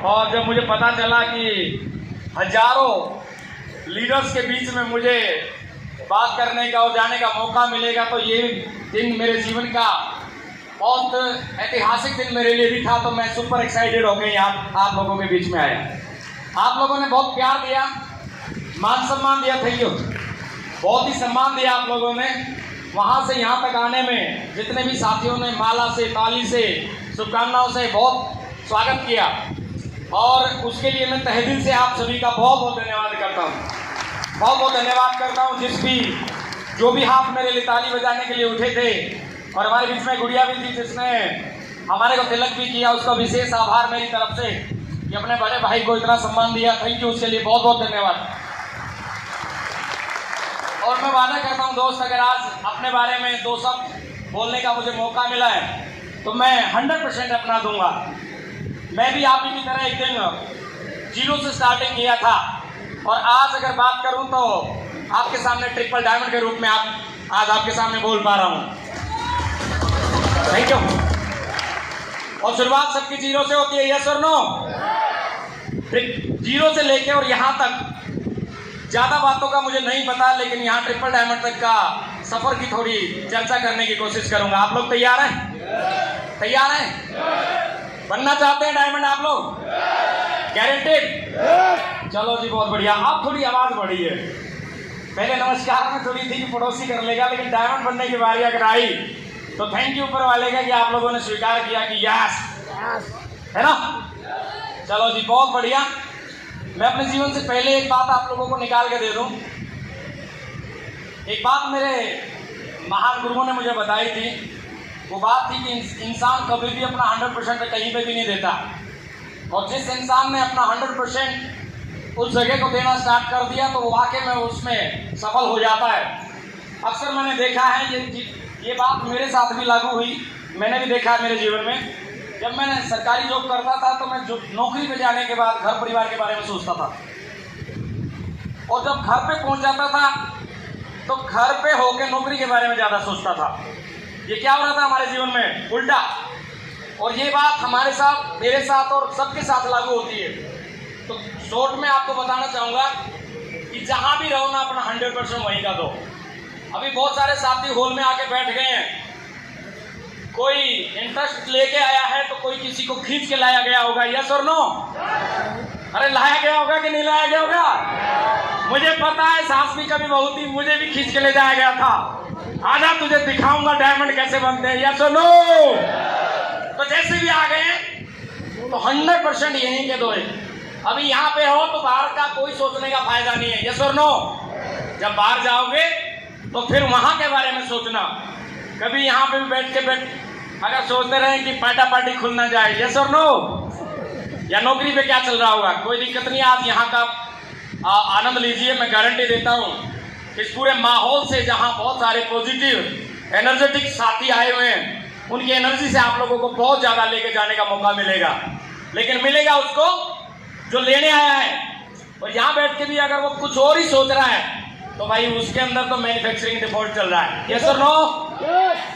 और जब मुझे पता चला कि हजारों लीडर्स के बीच में मुझे बात करने का और जाने का मौका मिलेगा, तो ये दिन मेरे जीवन का बहुत ऐतिहासिक दिन मेरे लिए भी था। तो मैं सुपर एक्साइटेड हो गई यहाँ आप लोगों के बीच में आया। आप लोगों ने बहुत प्यार दिया, मान सम्मान दिया, थैंक यू। बहुत ही सम्मान दिया आप लोगों ने। वहाँ से यहाँ तक आने में जितने भी साथियों ने माला से, ताली से, शुभकामनाओं से बहुत स्वागत किया, और उसके लिए मैं तहे दिल से आप सभी का बहुत बहुत धन्यवाद करता हूँ। बहुत बहुत धन्यवाद करता हूँ जो भी हाथ मेरे लिए ताली बजाने के लिए उठे थे। और हमारे बीच में गुड़िया भी थी जिसने हमारे को तिलक भी किया, उसका विशेष आभार मेरी तरफ से कि अपने बड़े भाई को इतना सम्मान दिया, थैंक यू, उसके लिए बहुत बहुत धन्यवाद। और मैं वादा करता हूँ दोस्त, अगर आज अपने बारे में दो शब्द बोलने का मुझे मौका मिला है तो मैं 100% अपना दूंगा। मैं भी आप ही की तरह एक दिन जीरो से स्टार्टिंग किया था, और आज अगर बात करूं तो आपके सामने ट्रिपल डायमंड के रूप में आज आपके सामने बोल पा रहा हूं, थैंक यू। और शुरुआत सबकी जीरो से होती है, यस और नो? जीरो से लेके और यहाँ तक ज़्यादा बातों का मुझे नहीं पता, लेकिन यहाँ ट्रिपल डायमंड तक का सफ़र की थोड़ी चर्चा करने की कोशिश करूंगा। आप लोग तैयार हैं? तैयार हैं? बनना चाहते हैं डायमंड आप लोग? गारंटेड? चलो जी, बहुत बढ़िया। आप थोड़ी आवाज़ बढ़ी है। पहले नमस्कार में थोड़ी थी कि पड़ोसी कर लेगा, लेकिन डायमंड बनने की बारी अगर आई तो थैंक यू ऊपर वाले का कि आप लोगों ने स्वीकार किया कि यस, है ना? चलो जी, बहुत बढ़िया। मैं अपने जीवन से पहले एक बात आप लोगों को निकाल के दे दूं। एक बात मेरे महान गुरुओं ने मुझे बताई थी। वो बात थी कि इंसान कभी भी अपना 100% कहीं पे भी नहीं देता, और जिस इंसान ने अपना 100% उस जगह को देना स्टार्ट कर दिया तो वो वाकई में उसमें सफल हो जाता है। अक्सर मैंने देखा है, ये बात मेरे साथ भी लागू हुई। मैंने भी देखा है मेरे जीवन में, जब मैं सरकारी जॉब करता था तो मैं नौकरी पे जाने के बाद घर परिवार के बारे में सोचता था, और जब घर पे पहुंच जाता था तो घर पे होके नौकरी के बारे में ज़्यादा सोचता था। ये क्या हो रहा था हमारे जीवन में? उल्टा। और ये बात हमारे साथ, मेरे साथ और सबके साथ लागू होती है। तो शॉर्ट में आपको बताना चाहूँगा कि जहाँ भी रहो ना, अपना 100% वहीं का दो। अभी बहुत सारे साथी हॉल में आके बैठ गए हैं, कोई इंटरेस्ट लेके आया है तो कोई किसी को खींच के लाया गया होगा, यस और नो? अरे लाया गया होगा कि नहीं लाया गया होगा? मुझे पता है, सास भी कभी बहू थी, मुझे भी खींच के ले जाया गया था। आजा तुझे दिखाऊंगा डायमंड कैसे बनते हैं, यस और नो? तो जैसे भी आ गए तो 100% यहीं के दो है। अभी यहाँ पे हो तो बाहर का कोई सोचने का फायदा नहीं है, यस और नो? जब बाहर जाओगे तो फिर वहां के बारे में सोचना। कभी यहाँ पे भी बैठ अगर सोचते रहे कि पार्टी खुल ना जाए, यस और नो? या नौकरी पे क्या चल रहा होगा, कोई दिक्कत नहीं। आप यहाँ का आनंद लीजिए। मैं गारंटी देता हूँ इस पूरे माहौल से, जहाँ बहुत सारे पॉजिटिव एनर्जेटिक साथी आए हुए हैं, उनकी एनर्जी से आप लोगों को बहुत ज़्यादा लेके जाने का मौका मिलेगा। लेकिन मिलेगा उसको जो लेने आया है। और यहाँ बैठ के भी अगर वो कुछ और ही सोच रहा है तो भाई उसके अंदर तो मैन्युफैक्चरिंग डिफॉल्ट चल रहा है, यस और नो?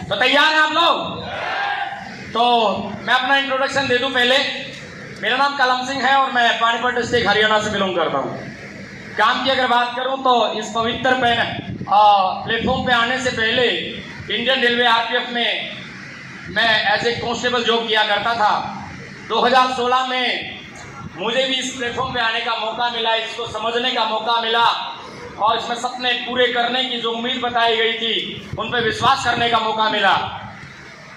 तो तैयार हैं आप लोग? तो मैं अपना इंट्रोडक्शन दे दूं पहले। मेरा नाम कलम सिंह है और मैं पानीपत डिस्ट्रिक्ट हरियाणा से बिलोंग करता हूं। काम की अगर बात करूं तो इस पवित्र प्लेटफॉर्म पे आने से पहले इंडियन रेलवे आरपीएफ में मैं एज ए कांस्टेबल जॉब किया करता था। 2016 में मुझे भी इस प्लेटफॉर्म पे आने का मौका मिला, इसको समझने का मौका मिला, और इसमें सपने पूरे करने की जो उम्मीद बताई गई थी उन पर विश्वास करने का मौका मिला।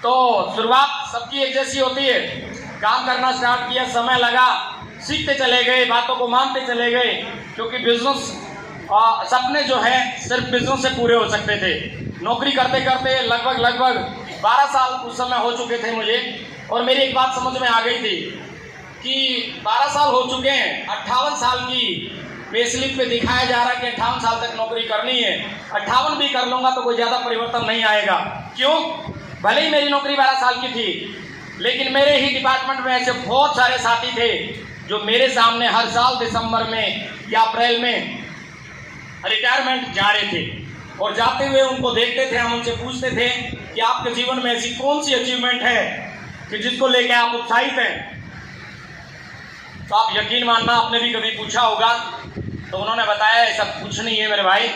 तो शुरुआत सबकी एक जैसी होती है। काम करना स्टार्ट किया, समय लगा, सीखते चले गए, बातों को मानते चले गए, क्योंकि बिजनेस सपने जो है सिर्फ बिजनेस से पूरे हो सकते थे। नौकरी करते करते लगभग 12 साल उस समय हो चुके थे मुझे, और मेरी एक बात समझ में आ गई थी कि 12 साल हो चुके हैं, 58 साल की पे स्लिप पे दिखाया जा रहा है कि 58 साल तक नौकरी करनी है। 58 भी कर लूंगा तो कोई ज़्यादा परिवर्तन नहीं आएगा। क्यों? भले ही मेरी नौकरी 12 साल की थी, लेकिन मेरे ही डिपार्टमेंट में ऐसे बहुत सारे साथी थे जो मेरे सामने हर साल दिसंबर में या अप्रैल में रिटायरमेंट जा रहे थे, और जाते हुए उनको देखते थे, हम उनसे पूछते थे कि आपके जीवन में ऐसी कौन सी अचीवमेंट है कि जिसको लेकर आप उत्साहित हैं। तो तो आप यकीन मानना, आपने भी कभी पूछा होगा तो उन्होंने बताया ऐसा कुछ नहीं है मेरे भाई,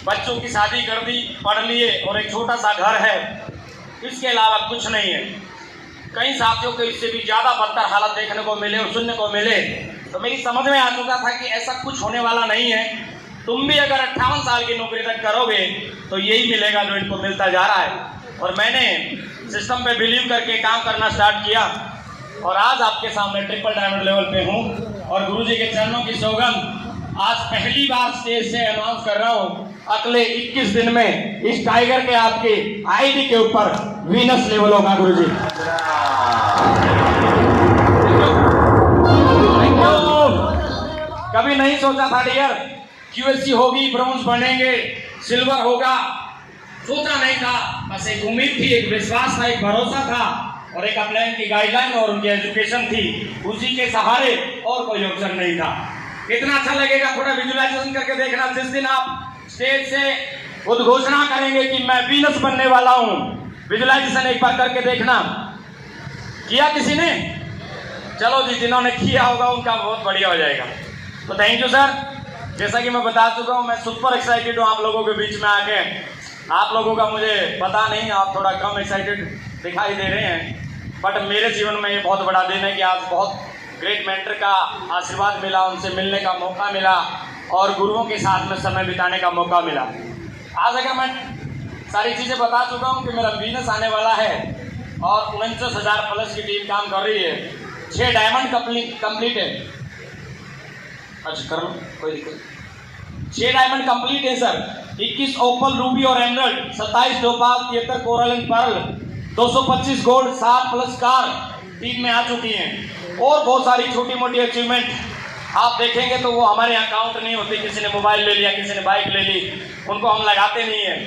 बच्चों की शादी कर दी, पढ़ लिए और एक छोटा सा घर है, इसके अलावा कुछ नहीं है। कई साथियों को इससे भी ज़्यादा बदतर हालत देखने को मिले और सुनने को मिले, तो मेरी समझ में आ चुका था कि ऐसा कुछ होने वाला नहीं है। तुम भी अगर 58 साल की नौकरी तक करोगे तो यही मिलेगा जो इनको मिलता जा रहा है। और मैंने सिस्टम पे बिलीव करके काम करना स्टार्ट किया और आज आपके सामने ट्रिपल डायमंड लेवल पे हूँ। और गुरुजी के चरणों की सौगंध आज पहली बार स्टेज से अनाउंस कर रहा हूँ, अगले 21 दिन में इस टाइगर के आपके आईडी के ऊपर वीनस लेवल होगा गुरुजी। Thank you. कभी नहीं सोचा था डियर QSC होगी, ब्रॉन्ज बनेंगे, सिल्वर होगा, सोचा नहीं था। बस एक उम्मीद थी, एक विश्वास था, एक भरोसा था और एक अपलाइन की गाइडलाइन और उनकी एजुकेशन थी, उसी के सहारे, और कोई ऑप्शन नहीं था। कितना अच्छा लगेगा थोड़ा विजुअलाइजेशन करके देखना। जिस दिन आप स्टेज से उद्घोषणा करेंगे कि मैं वीनस बनने वाला हूं, विजुअलाइजेशन एक बार करके देखना। किया किसी ने? चलो जी, जिन्होंने किया होगा उनका बहुत बढ़िया हो जाएगा। तो थैंक यू सर। जैसा कि मैं बता चुका हूं, मैं सुपर एक्साइटेड हूं आप लोगों के बीच में आके। आप लोगों का मुझे पता नहीं, आप थोड़ा कम एक्साइटेड दिखाई दे रहे हैं, बट मेरे जीवन में ये बहुत बड़ा दिन है कि आज बहुत ग्रेट मेंटर का आशीर्वाद मिला, उनसे मिलने का मौका मिला और गुरुओं के साथ में समय बिताने का मौका मिला। आज अगर मैं सारी चीज़ें बता चुका हूँ कि मेरा वीनस आने वाला है और 49,000 प्लस की टीम काम कर रही है, 6 डायमंड कंप्लीट है। अच्छा कर लो, कोई दिक्कत। 6 डायमंड कंप्लीट है सर, 21 ओपल, रूबी और emerald, 27 topaz, 73 coral and pearl, 225 gold, 7 plus car team में आ चुकी हैं। और बहुत सारी छोटी मोटी अचीवमेंट आप देखेंगे तो वो हमारे यहाँ काउंट नहीं होती। किसी ने मोबाइल ले लिया, किसी ने बाइक ले ली, उनको हम लगाते नहीं हैं।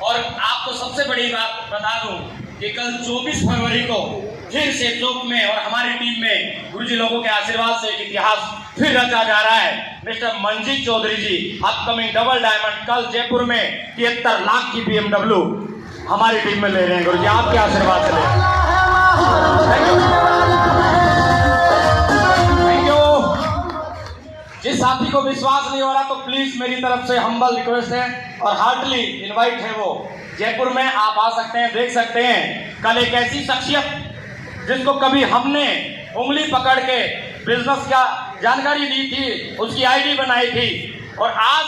और आपको सबसे बड़ी बात बता दूं कि कल 24 फरवरी को फिर से चौक में और हमारी टीम में गुरुजी लोगों के आशीर्वाद से एक इतिहास फिर रचा जा रहा है। मिस्टर मंजीत चौधरी जी अपकमिंग डबल डायमंड कल जयपुर में 73 लाख की BMW हमारी टीम में ले रहे हैं। गुरुजी आपके आशीर्वाद से ले। Thank you. जिस साथी को विश्वास नहीं हो रहा तो प्लीज मेरी तरफ से हम्बल रिक्वेस्ट है और हार्टली इनवाइट है, वो जयपुर में आप आ सकते हैं, देख सकते हैं। कल एक ऐसी शख्सियत जिसको कभी हमने उंगली पकड़ के बिजनेस का जानकारी दी थी, उसकी आईडी बनाई थी, और आज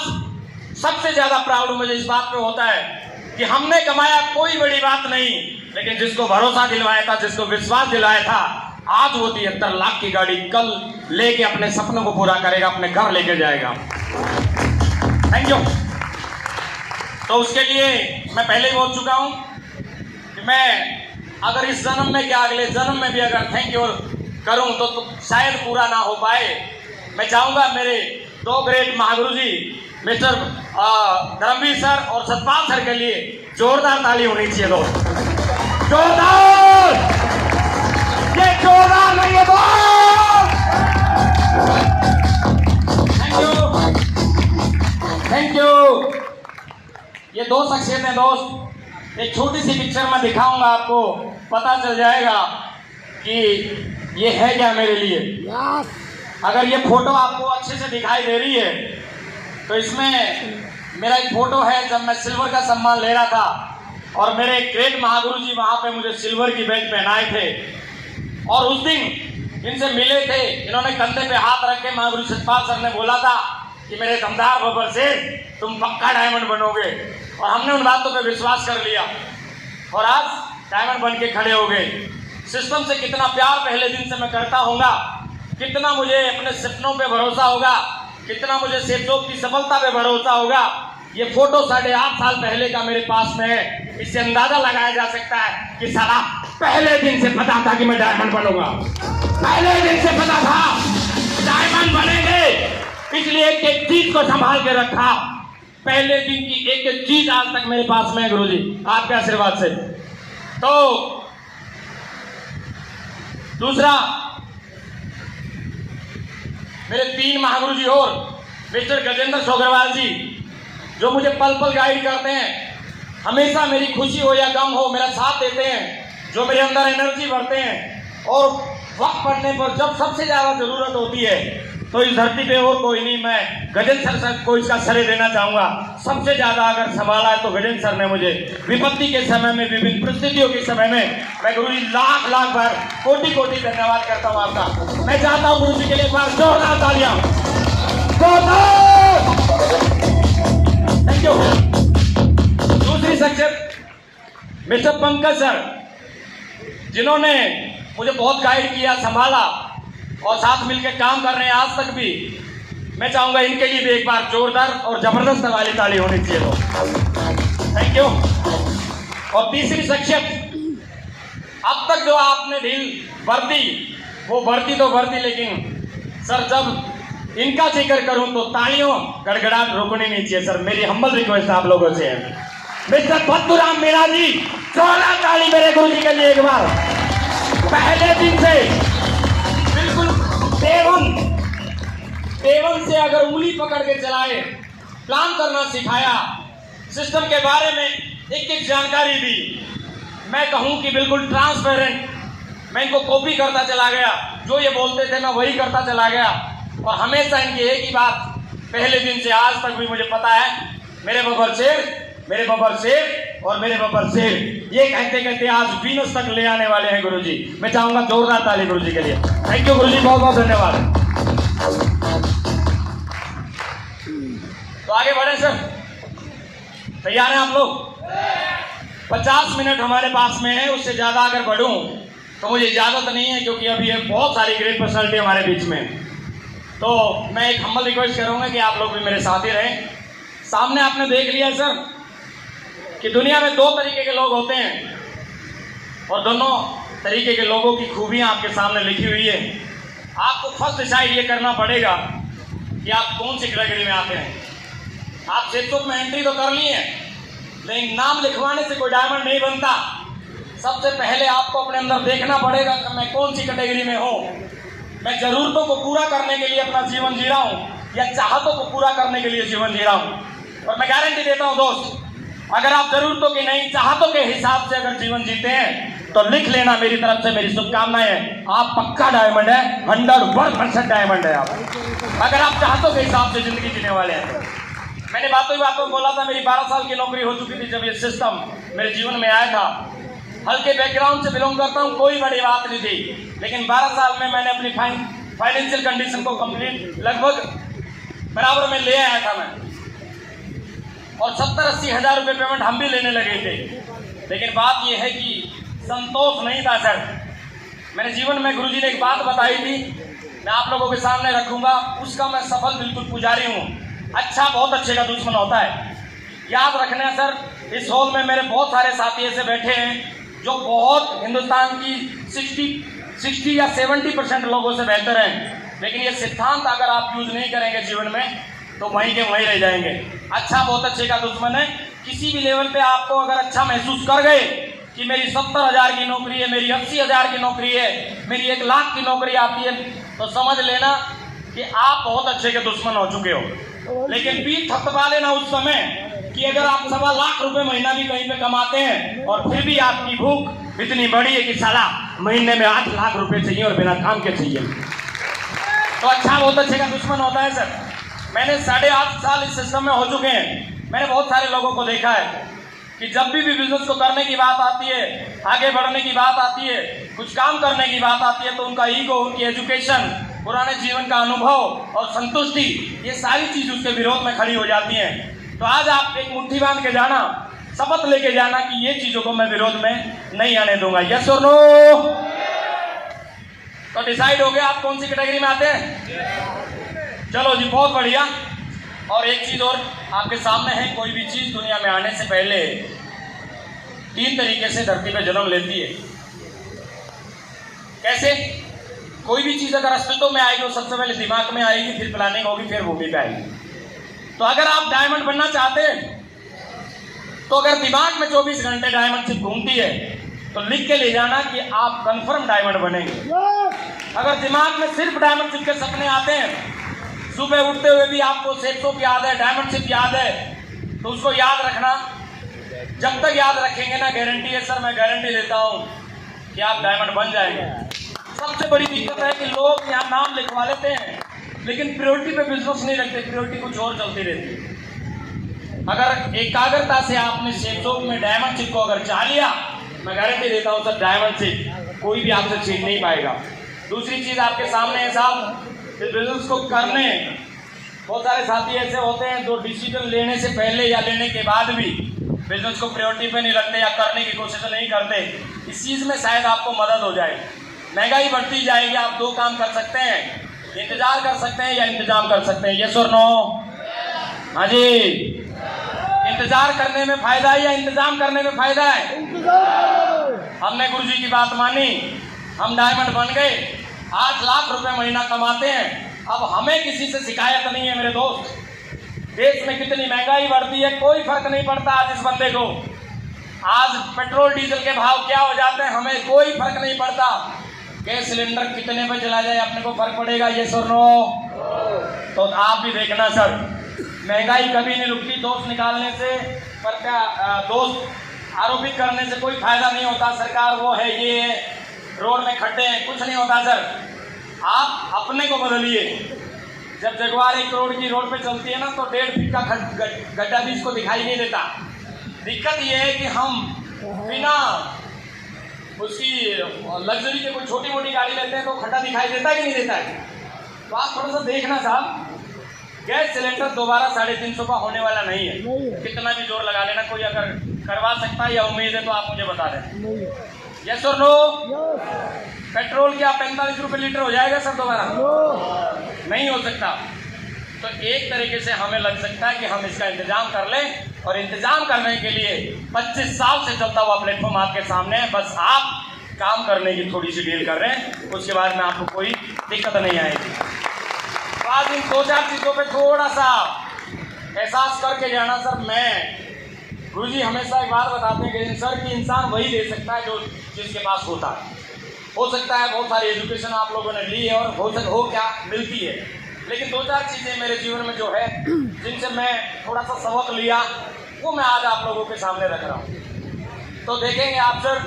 सबसे ज्यादा प्राउड मुझे इस बात पे होता है कि हमने कमाया कोई बड़ी बात नहीं, लेकिन जिसको भरोसा दिलवाया था, जिसको विश्वास दिलाया था, आज वो 73 लाख की गाड़ी कल लेके अपने सपनों को पूरा करेगा, अपने घर लेके जाएगा। Thank you. तो उसके लिए मैं पहले ही बोल चुका हूं कि मैं अगर इस जन्म में क्या अगले जन्म में भी अगर थैंक यू करूं तो शायद पूरा ना हो पाए। मैं चाहूंगा मेरे 2 ग्रेट महागुरु जी मिस्टर धर्मवीर सर और सतपाल सर के लिए जोरदार ताली होनी चाहिए दोस्त, जोरदार, ये जोरदार नहीं है दोस्त। Thank you, thank you. ये 2 शख्सियतें दोस्त, एक छोटी सी पिक्चर में दिखाऊंगा, आपको पता चल जाएगा कि ये है क्या मेरे लिए। अगर ये फोटो आपको अच्छे से दिखाई दे रही है तो इसमें मेरा एक फोटो है जब मैं सिल्वर का सम्मान ले रहा था और मेरे ग्रेट महागुरु जी वहाँ पे मुझे सिल्वर की बेल्ट पहनाए थे। और उस दिन इनसे मिले थे, इन्होंने कंधे पे हाथ रख के महागुरु सतपाल सर ने बोला था कि मेरे दमदार बब्बर से तुम पक्का डायमंड बनोगे, और हमने उन बातों पे विश्वास कर लिया और आज डायमंड बन के खड़े हो गए। सिस्टम से कितना प्यार पहले दिन से मैं करता होगा, कितना मुझे अपने सपनों पे भरोसा होगा, कितना मुझे सेठों की सफलता पे भरोसा होगा। ये फोटो 8.5 साल पहले का मेरे पास में है। इससे अंदाजा लगाया जा सकता है कि साला पहले दिन से पता था कि मैं डायमंड बनूंगा, पहले दिन से पता था डायमंड बनेंगे, इसलिए एक एक चीज को संभाल के रखा। पहले दिन की एक एक चीज आज तक मेरे पास में है गुरुजी, आपके आशीर्वाद से। तो दूसरा, मेरे 3 महागुरु जी और मिस्टर गजेंद्र सोगरवाल जी जो मुझे पल पल गाइड करते हैं, हमेशा मेरी खुशी हो या गम हो मेरा साथ देते हैं, जो मेरे अंदर एनर्जी भरते हैं और वक्त पड़ने पर जब सबसे ज्यादा जरूरत होती है तो इस धरती पे और कोई नहीं, मैं गजेंद्र सर को इसका श्रेय देना चाहूंगा। सबसे ज्यादा अगर संभाला है तो गजेंद्र सर ने मुझे विपत्ति के समय में, विभिन्न परिस्थितियों के समय में। मैं गुरु जी लाख लाख बार कोटि कोटि धन्यवाद करता हूँ आपका। मैं चाहता हूँ गुरु जी के लिए एक बार जोरदार तालियां। Thank you. दूसरी शख्सियत मिस्टर पंकज सर, जिन्होंने मुझे बहुत गाइड किया, संभाला और साथ मिलकर काम कर रहे हैं आज तक भी। मैं चाहूंगा इनके लिए भी एक बार जोरदार और जबरदस्त वाली ताली होनी चाहिए। तो थैंक यू। और तीसरी शख्सियत, अब तक जो आपने ढील बरती वो बरती तो बरती, लेकिन सर जब इनका जिक्र करूं तो तालियों गड़गड़ाहट रुकनी नहीं चाहिए। सर मेरी हम्बल रिक्वेस्ट आप लोगों से है, मिस्टर भत्तूराम मीणा जी, जोरदार ताली मेरे गुरु जी के लिए एक बार। पहले दिन से बिल्कुल पेवन से अगर उंगली पकड़ के चलाए, प्लान करना सिखाया, सिस्टम के बारे में एक एक जानकारी दी। मैं कहूं कि बिल्कुल ट्रांसपेरेंट, मैं इनको कॉपी करता चला गया, जो ये बोलते थे मैं वही करता चला गया। और हमेशा इनकी एक ही बात पहले दिन से आज तक भी मुझे पता है, मेरे बब्बर शेर, मेरे बब्बर शेर और मेरे बब्बर शेर, ये कहते कहते आज वीनस तक ले आने वाले हैं गुरुजी। मैं चाहूंगा जोरदार ताली गुरुजी के लिए। थैंक यू गुरुजी, बहुत बहुत धन्यवाद। तो आगे बढ़े सर, तैयार हैं आप लोग? 50 मिनट हमारे पास में है, उससे ज्यादा अगर बढ़ूं तो मुझे इजाजत नहीं है, क्योंकि अभी ये बहुत सारी ग्रेट पर्सनालिटी हमारे बीच में। तो मैं एक हम्बल रिक्वेस्ट करूंगा कि आप लोग भी मेरे साथ ही रहें। सामने आपने देख लिया सर कि दुनिया में 2 तरीके के लोग होते हैं और दोनों तरीके के लोगों की खूबियां आपके सामने लिखी हुई है। आपको फर्स्ट डिसाइड ये करना पड़ेगा कि आप कौन सी कैटेगरी में आते हैं। आप सेतुक में एंट्री तो कर लिए हैं, लेकिन नाम लिखवाने से कोई डायमंड नहीं बनता। सबसे पहले आपको अपने अंदर देखना पड़ेगा कि मैं कौन सी कैटेगरी में हूँ। मैं जरूरतों को पूरा करने के लिए अपना जीवन जी रहा हूँ या चाहतों को पूरा करने के लिए जीवन जी रहा हूँ। और मैं गारंटी देता हूँ दोस्त, अगर आप जरूरतों की नहीं चाहतों के हिसाब से अगर जीवन जीते हैं तो लिख लेना, मेरी तरफ से मेरी शुभकामनाएं हैं, आप पक्का डायमंड है, 101% डायमंड है आप, अगर आप चाहतों के हिसाब से जिंदगी जीने वाले हैं। मैंने बातों में बोला था, मेरी 12 साल की नौकरी हो चुकी थी जब ये सिस्टम मेरे जीवन में आया था। हल्के बैकग्राउंड से बिलोंग करता हूँ, कोई बड़ी बात नहीं थी, लेकिन 12 साल में मैंने अपनी फाइनेंशियल कंडीशन को कंप्लीट लगभग बराबर में ले आया था मैं। और 70-80 हज़ार रुपये पेमेंट हम भी लेने लगे थे, लेकिन बात यह है कि संतोष नहीं था सर। मैंने जीवन में गुरुजी ने एक बात बताई थी, मैं आप लोगों के सामने रखूंगा, उसका मैं सफल बिल्कुल पुजारी हूँ। अच्छा बहुत अच्छे का दुश्मन होता है, याद रखना सर। इस हॉल में मेरे बहुत सारे साथी ऐसे बैठे हैं जो बहुत हिंदुस्तान की 60 या 70% लोगों से बेहतर हैं, लेकिन ये सिद्धांत अगर आप यूज नहीं करेंगे जीवन में तो वहीं के वहीं रह जाएंगे। अच्छा बहुत अच्छे का दुश्मन है। किसी भी लेवल पे आपको अगर अच्छा महसूस कर गए कि मेरी 70,000 की नौकरी है, मेरी 80,000 की नौकरी है, मेरी 1 लाख की नौकरी आती है, तो समझ लेना कि आप बहुत अच्छे के दुश्मन हो चुके हो। लेकिन पीठ थपथपा लेना उस समय कि अगर आप 1.25 लाख रुपए महीना भी कहीं पे कमाते हैं और फिर भी आपकी भूख इतनी बड़ी है कि साला महीने में 8 लाख रुपए चाहिए और बिना काम के चाहिए, तो अच्छा बहुत अच्छे का दुश्मन होता है सर। मैंने 8.5 साल इस सिस्टम में हो चुके हैं। मैंने बहुत सारे लोगों को देखा है कि जब भी बिजनेस को करने की बात आती है, आगे बढ़ने की बात आती है, कुछ काम करने की बात आती है, तो उनका ईगो, उनकी एजुकेशन, पुराने जीवन का अनुभव और संतुष्टि, ये सारी चीज उसके विरोध में खड़ी हो जाती हैं। तो आज आप एक मुट्ठी बांध के जाना, शपथ लेके जाना कि ये चीजों को मैं विरोध में नहीं आने दूंगा। यस और नो? तो डिसाइड हो गया आप कौन सी कैटेगरी में आते हैं? चलो जी, बहुत बढ़िया। और एक चीज और आपके सामने है, कोई भी चीज दुनिया में आने से पहले 3 तरीके से धरती पे जन्म लेती है। कैसे? कोई भी चीज अगर अस्तित्व में आएगी, वो सबसे पहले दिमाग में आएगी, फिर प्लानिंग होगी, फिर भूमि पे आएगी। तो अगर आप डायमंड बनना चाहते हैं तो अगर दिमाग में 24 घंटे डायमंड शिप घूमती है तो लिख के ले जाना कि आप कंफर्म डायमंड बनेंगे। अगर दिमाग में सिर्फ डायमंड शिप के सपने आते हैं, सुबह उठते हुए भी आपको सेक्सो याद है, डायमंड शिप याद है, तो उसको याद रखना। जब तक याद रखेंगे ना, गारंटी है सर, मैं गारंटी देता हूं कि आप डायमंड बन जाएंगे। सबसे बड़ी दिक्कत है कि लोग यहाँ नाम लिखवा लेते हैं लेकिन प्रायोरिटी पे बिजनेस नहीं रखते, प्रायोरिटी कुछ और चलती रहती है। अगर एकाग्रता से आपने शेषों में डायमंड चिप को अगर चाह लिया, मैं गारंटी देता हूँ सर, डायमंड चिप कोई भी आपसे छीन नहीं पाएगा। दूसरी चीज़ आपके सामने है साहब, इस बिजनेस को करने बहुत सारे साथी ऐसे होते हैं जो डिसीजन लेने से पहले या लेने के बाद भी बिजनेस को प्रायोरिटी पे नहीं रखते या करने की कोशिश नहीं करते। इस चीज़ में शायद आपको मदद हो जाए। महंगाई बढ़ती जाएगी, आप दो काम कर सकते हैं, इंतजार कर सकते हैं या इंतजाम कर सकते हैं। यस और नो? हाँ जी, इंतजार करने में फायदा है या इंतजाम करने में फायदा है? हमने गुरु जी की बात मानी, हम डायमंड बन गए, 8 लाख रुपए महीना कमाते हैं। अब हमें किसी से शिकायत नहीं है मेरे दोस्त। देश में कितनी महंगाई बढ़ती है, कोई फर्क नहीं पड़ता आज इस बंदे को। आज पेट्रोल डीजल के भाव क्या हो जाते हैं, हमें कोई फर्क नहीं पड़ता। गैस सिलेंडर कितने पे चला जाए अपने को फर्क पड़ेगा? यस और नो? तो आप भी देखना सर, महंगाई कभी नहीं रुकती। दोस्त निकालने से पर क्या, दोस्त आरोपित करने से कोई फायदा नहीं होता। सरकार वो है, ये है, रोड में खड्डे हैं, कुछ नहीं होता सर। आप अपने को बदलिए। जब जगवार 1 करोड़ की रोड पे चलती है ना, तो 1.5 फीट का गड्ढा भी इसको दिखाई नहीं देता। दिक्कत ये है कि हम बिना उसकी लग्जरी के कोई छोटी मोटी गाड़ी लेते हैं तो खड्डा दिखाई देता है कि नहीं देता है? तो आप थोड़ा सा देखना साहब, गैस सिलेंडर दोबारा 350 का होने वाला नहीं है। कितना भी जोर लगा लेना, कोई अगर करवा सकता है या उम्मीद है तो आप मुझे बता दें। यस और नो? पेट्रोल क्या 45 रुपये लीटर हो जाएगा सर दोबारा? नहीं हो सकता। तो एक तरीके से हमें लग सकता है कि हम इसका इंतजाम कर लें, और इंतजाम करने के लिए 25 साल से चलता हुआ प्लेटफॉर्म आपके सामने है। बस आप काम करने की थोड़ी सी डील कर रहे हैं, उसके बाद में आपको कोई दिक्कत नहीं आएगी। तो आज इन 2-4 चीज़ों पे थोड़ा सा एहसास करके जाना सर। मैं गुरुजी हमेशा एक बात बताते हैं कि सर कि इंसान वही दे सकता है जो जिसके पास होता है। हो सकता है बहुत सारी एजुकेशन आप लोगों ने ली है और हो क्या मिलती है, लेकिन 2-4 चीज़ें मेरे जीवन में जो है जिनसे मैं थोड़ा सा सबक लिया, वो मैं आज आप लोगों के सामने रख रहा हूँ। तो देखेंगे आप सर,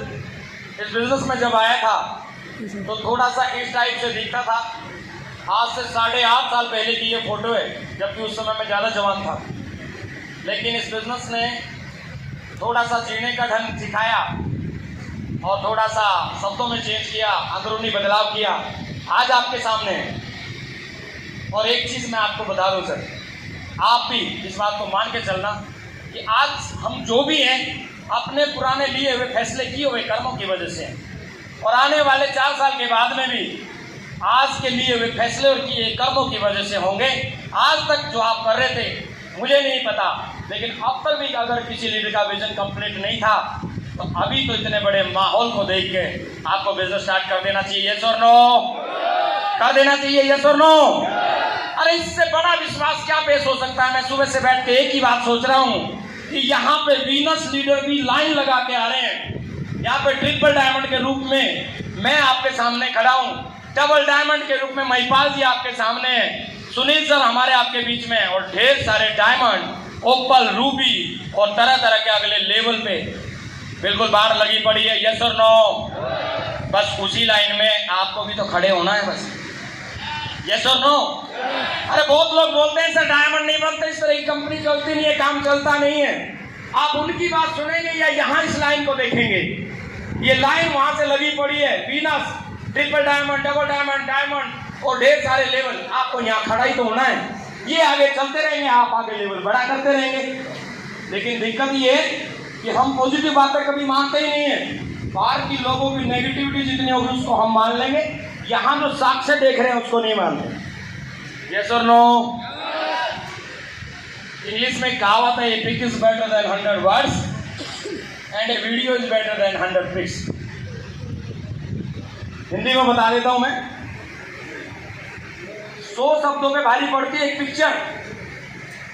इस बिजनेस में जब आया था तो थोड़ा सा इस टाइप से दिखता था। आज से 8.5 साल पहले की ये फोटो है, जबकि उस समय मैं ज़्यादा जवान था। लेकिन इस बिजनेस ने थोड़ा सा जीने का ढंग सिखाया और थोड़ा सा शब्दों में चेंज किया, अंदरूनी बदलाव किया। आज आपके सामने है। और एक चीज़ मैं आपको बता दूं सर, आप भी इस बात को मान के चलना कि आज हम जो भी हैं अपने पुराने लिए हुए फैसले किए हुए कर्मों की वजह से, और आने वाले 4 साल के बाद में भी आज के लिए हुए फैसले और किए कर्मों की वजह से होंगे। आज तक जो आप कर रहे थे मुझे नहीं पता, लेकिन अब तक भी अगर किसी लीडर का विजन कंप्लीट नहीं था तो अभी तो इतने बड़े माहौल को देख के आपको बिजनेस स्टार्ट कर देना चाहिए। यस और नो? कर देना चाहिए। यस और नो? अरे इससे बड़ा विश्वास क्या पेश हो सकता है? मैं सुबह से बैठ के एक ही बात सोच रहा हूँ कि यहाँ पे वीनस लीडर भी लाइन लगा के आ रहे हैं। यहाँ पे ट्रिपल डायमंड के रूप में मैं आपके सामने खड़ा हूँ, डबल डायमंड के रूप में महिपाल जी आपके सामने हैं, सुनील सर हमारे आपके बीच में, और ढेर सारे डायमंड, ओपल, रूबी और तरह तरह के अगले लेवल पे बिल्कुल बाढ़ लगी पड़ी है। यस और नो? बस उसी लाइन में आपको भी तो खड़े होना है बस। यस और नो? अरे बहुत लोग बोलते हैं सर डायमंड नहीं बनते, इस तरह की कंपनी चलती नहीं है, काम चलता नहीं है। आप उनकी बात सुनेंगे या यहाँ इस लाइन को देखेंगे? ये लाइन वहां से लगी पड़ी है, Venus, triple diamond, double diamond, diamond और ढेर सारे लेवल। आपको यहाँ खड़ा ही तो होना है। ये आगे चलते रहेंगे, आप आगे लेवल बड़ा करते रहेंगे। लेकिन दिक्कत ये है कि हम पॉजिटिव बातें कभी मानते ही नहीं है। बाहर की लोगों की नेगेटिविटी जितनी होगी उसको हम मान लेंगे, यहाँ जो साक्ष्य देख रहे हैं उसको नहीं मानते। यस और नो? इंग्लिश में कहावत है, a pic is better than 100 words and a video is better than 100 pics. Hindi में बता देता हूं मैं, 100 शब्दों पे भारी पड़ती है एक पिक्चर,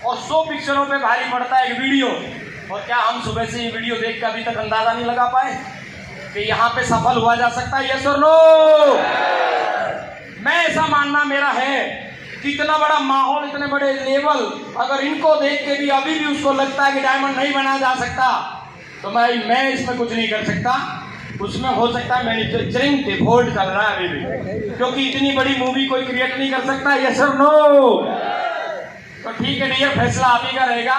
और 100 पिक्चरों पे भारी पड़ता है एक वीडियो। और क्या हम सुबह से ये वीडियो देख के अभी तक अंदाजा नहीं लगा पाए कि यहाँ पे सफल हुआ जा सकता है? यस और नो? मैं ऐसा मानना मेरा है कि इतना बड़ा माहौल, इतने बड़े लेवल, अगर इनको देख के भी अभी भी उसको लगता है कि डायमंड नहीं बना जा सकता, तो मैं इसमें कुछ नहीं कर सकता। उसमें हो सकता है मैन्युफैक्चरिंग डिफॉल्ट चल रहा है अभी भी, क्योंकि इतनी बड़ी मूवी कोई क्रिएट नहीं कर सकता। यस और नो? तो ठीक है डियर, फैसला आप ही का रहेगा।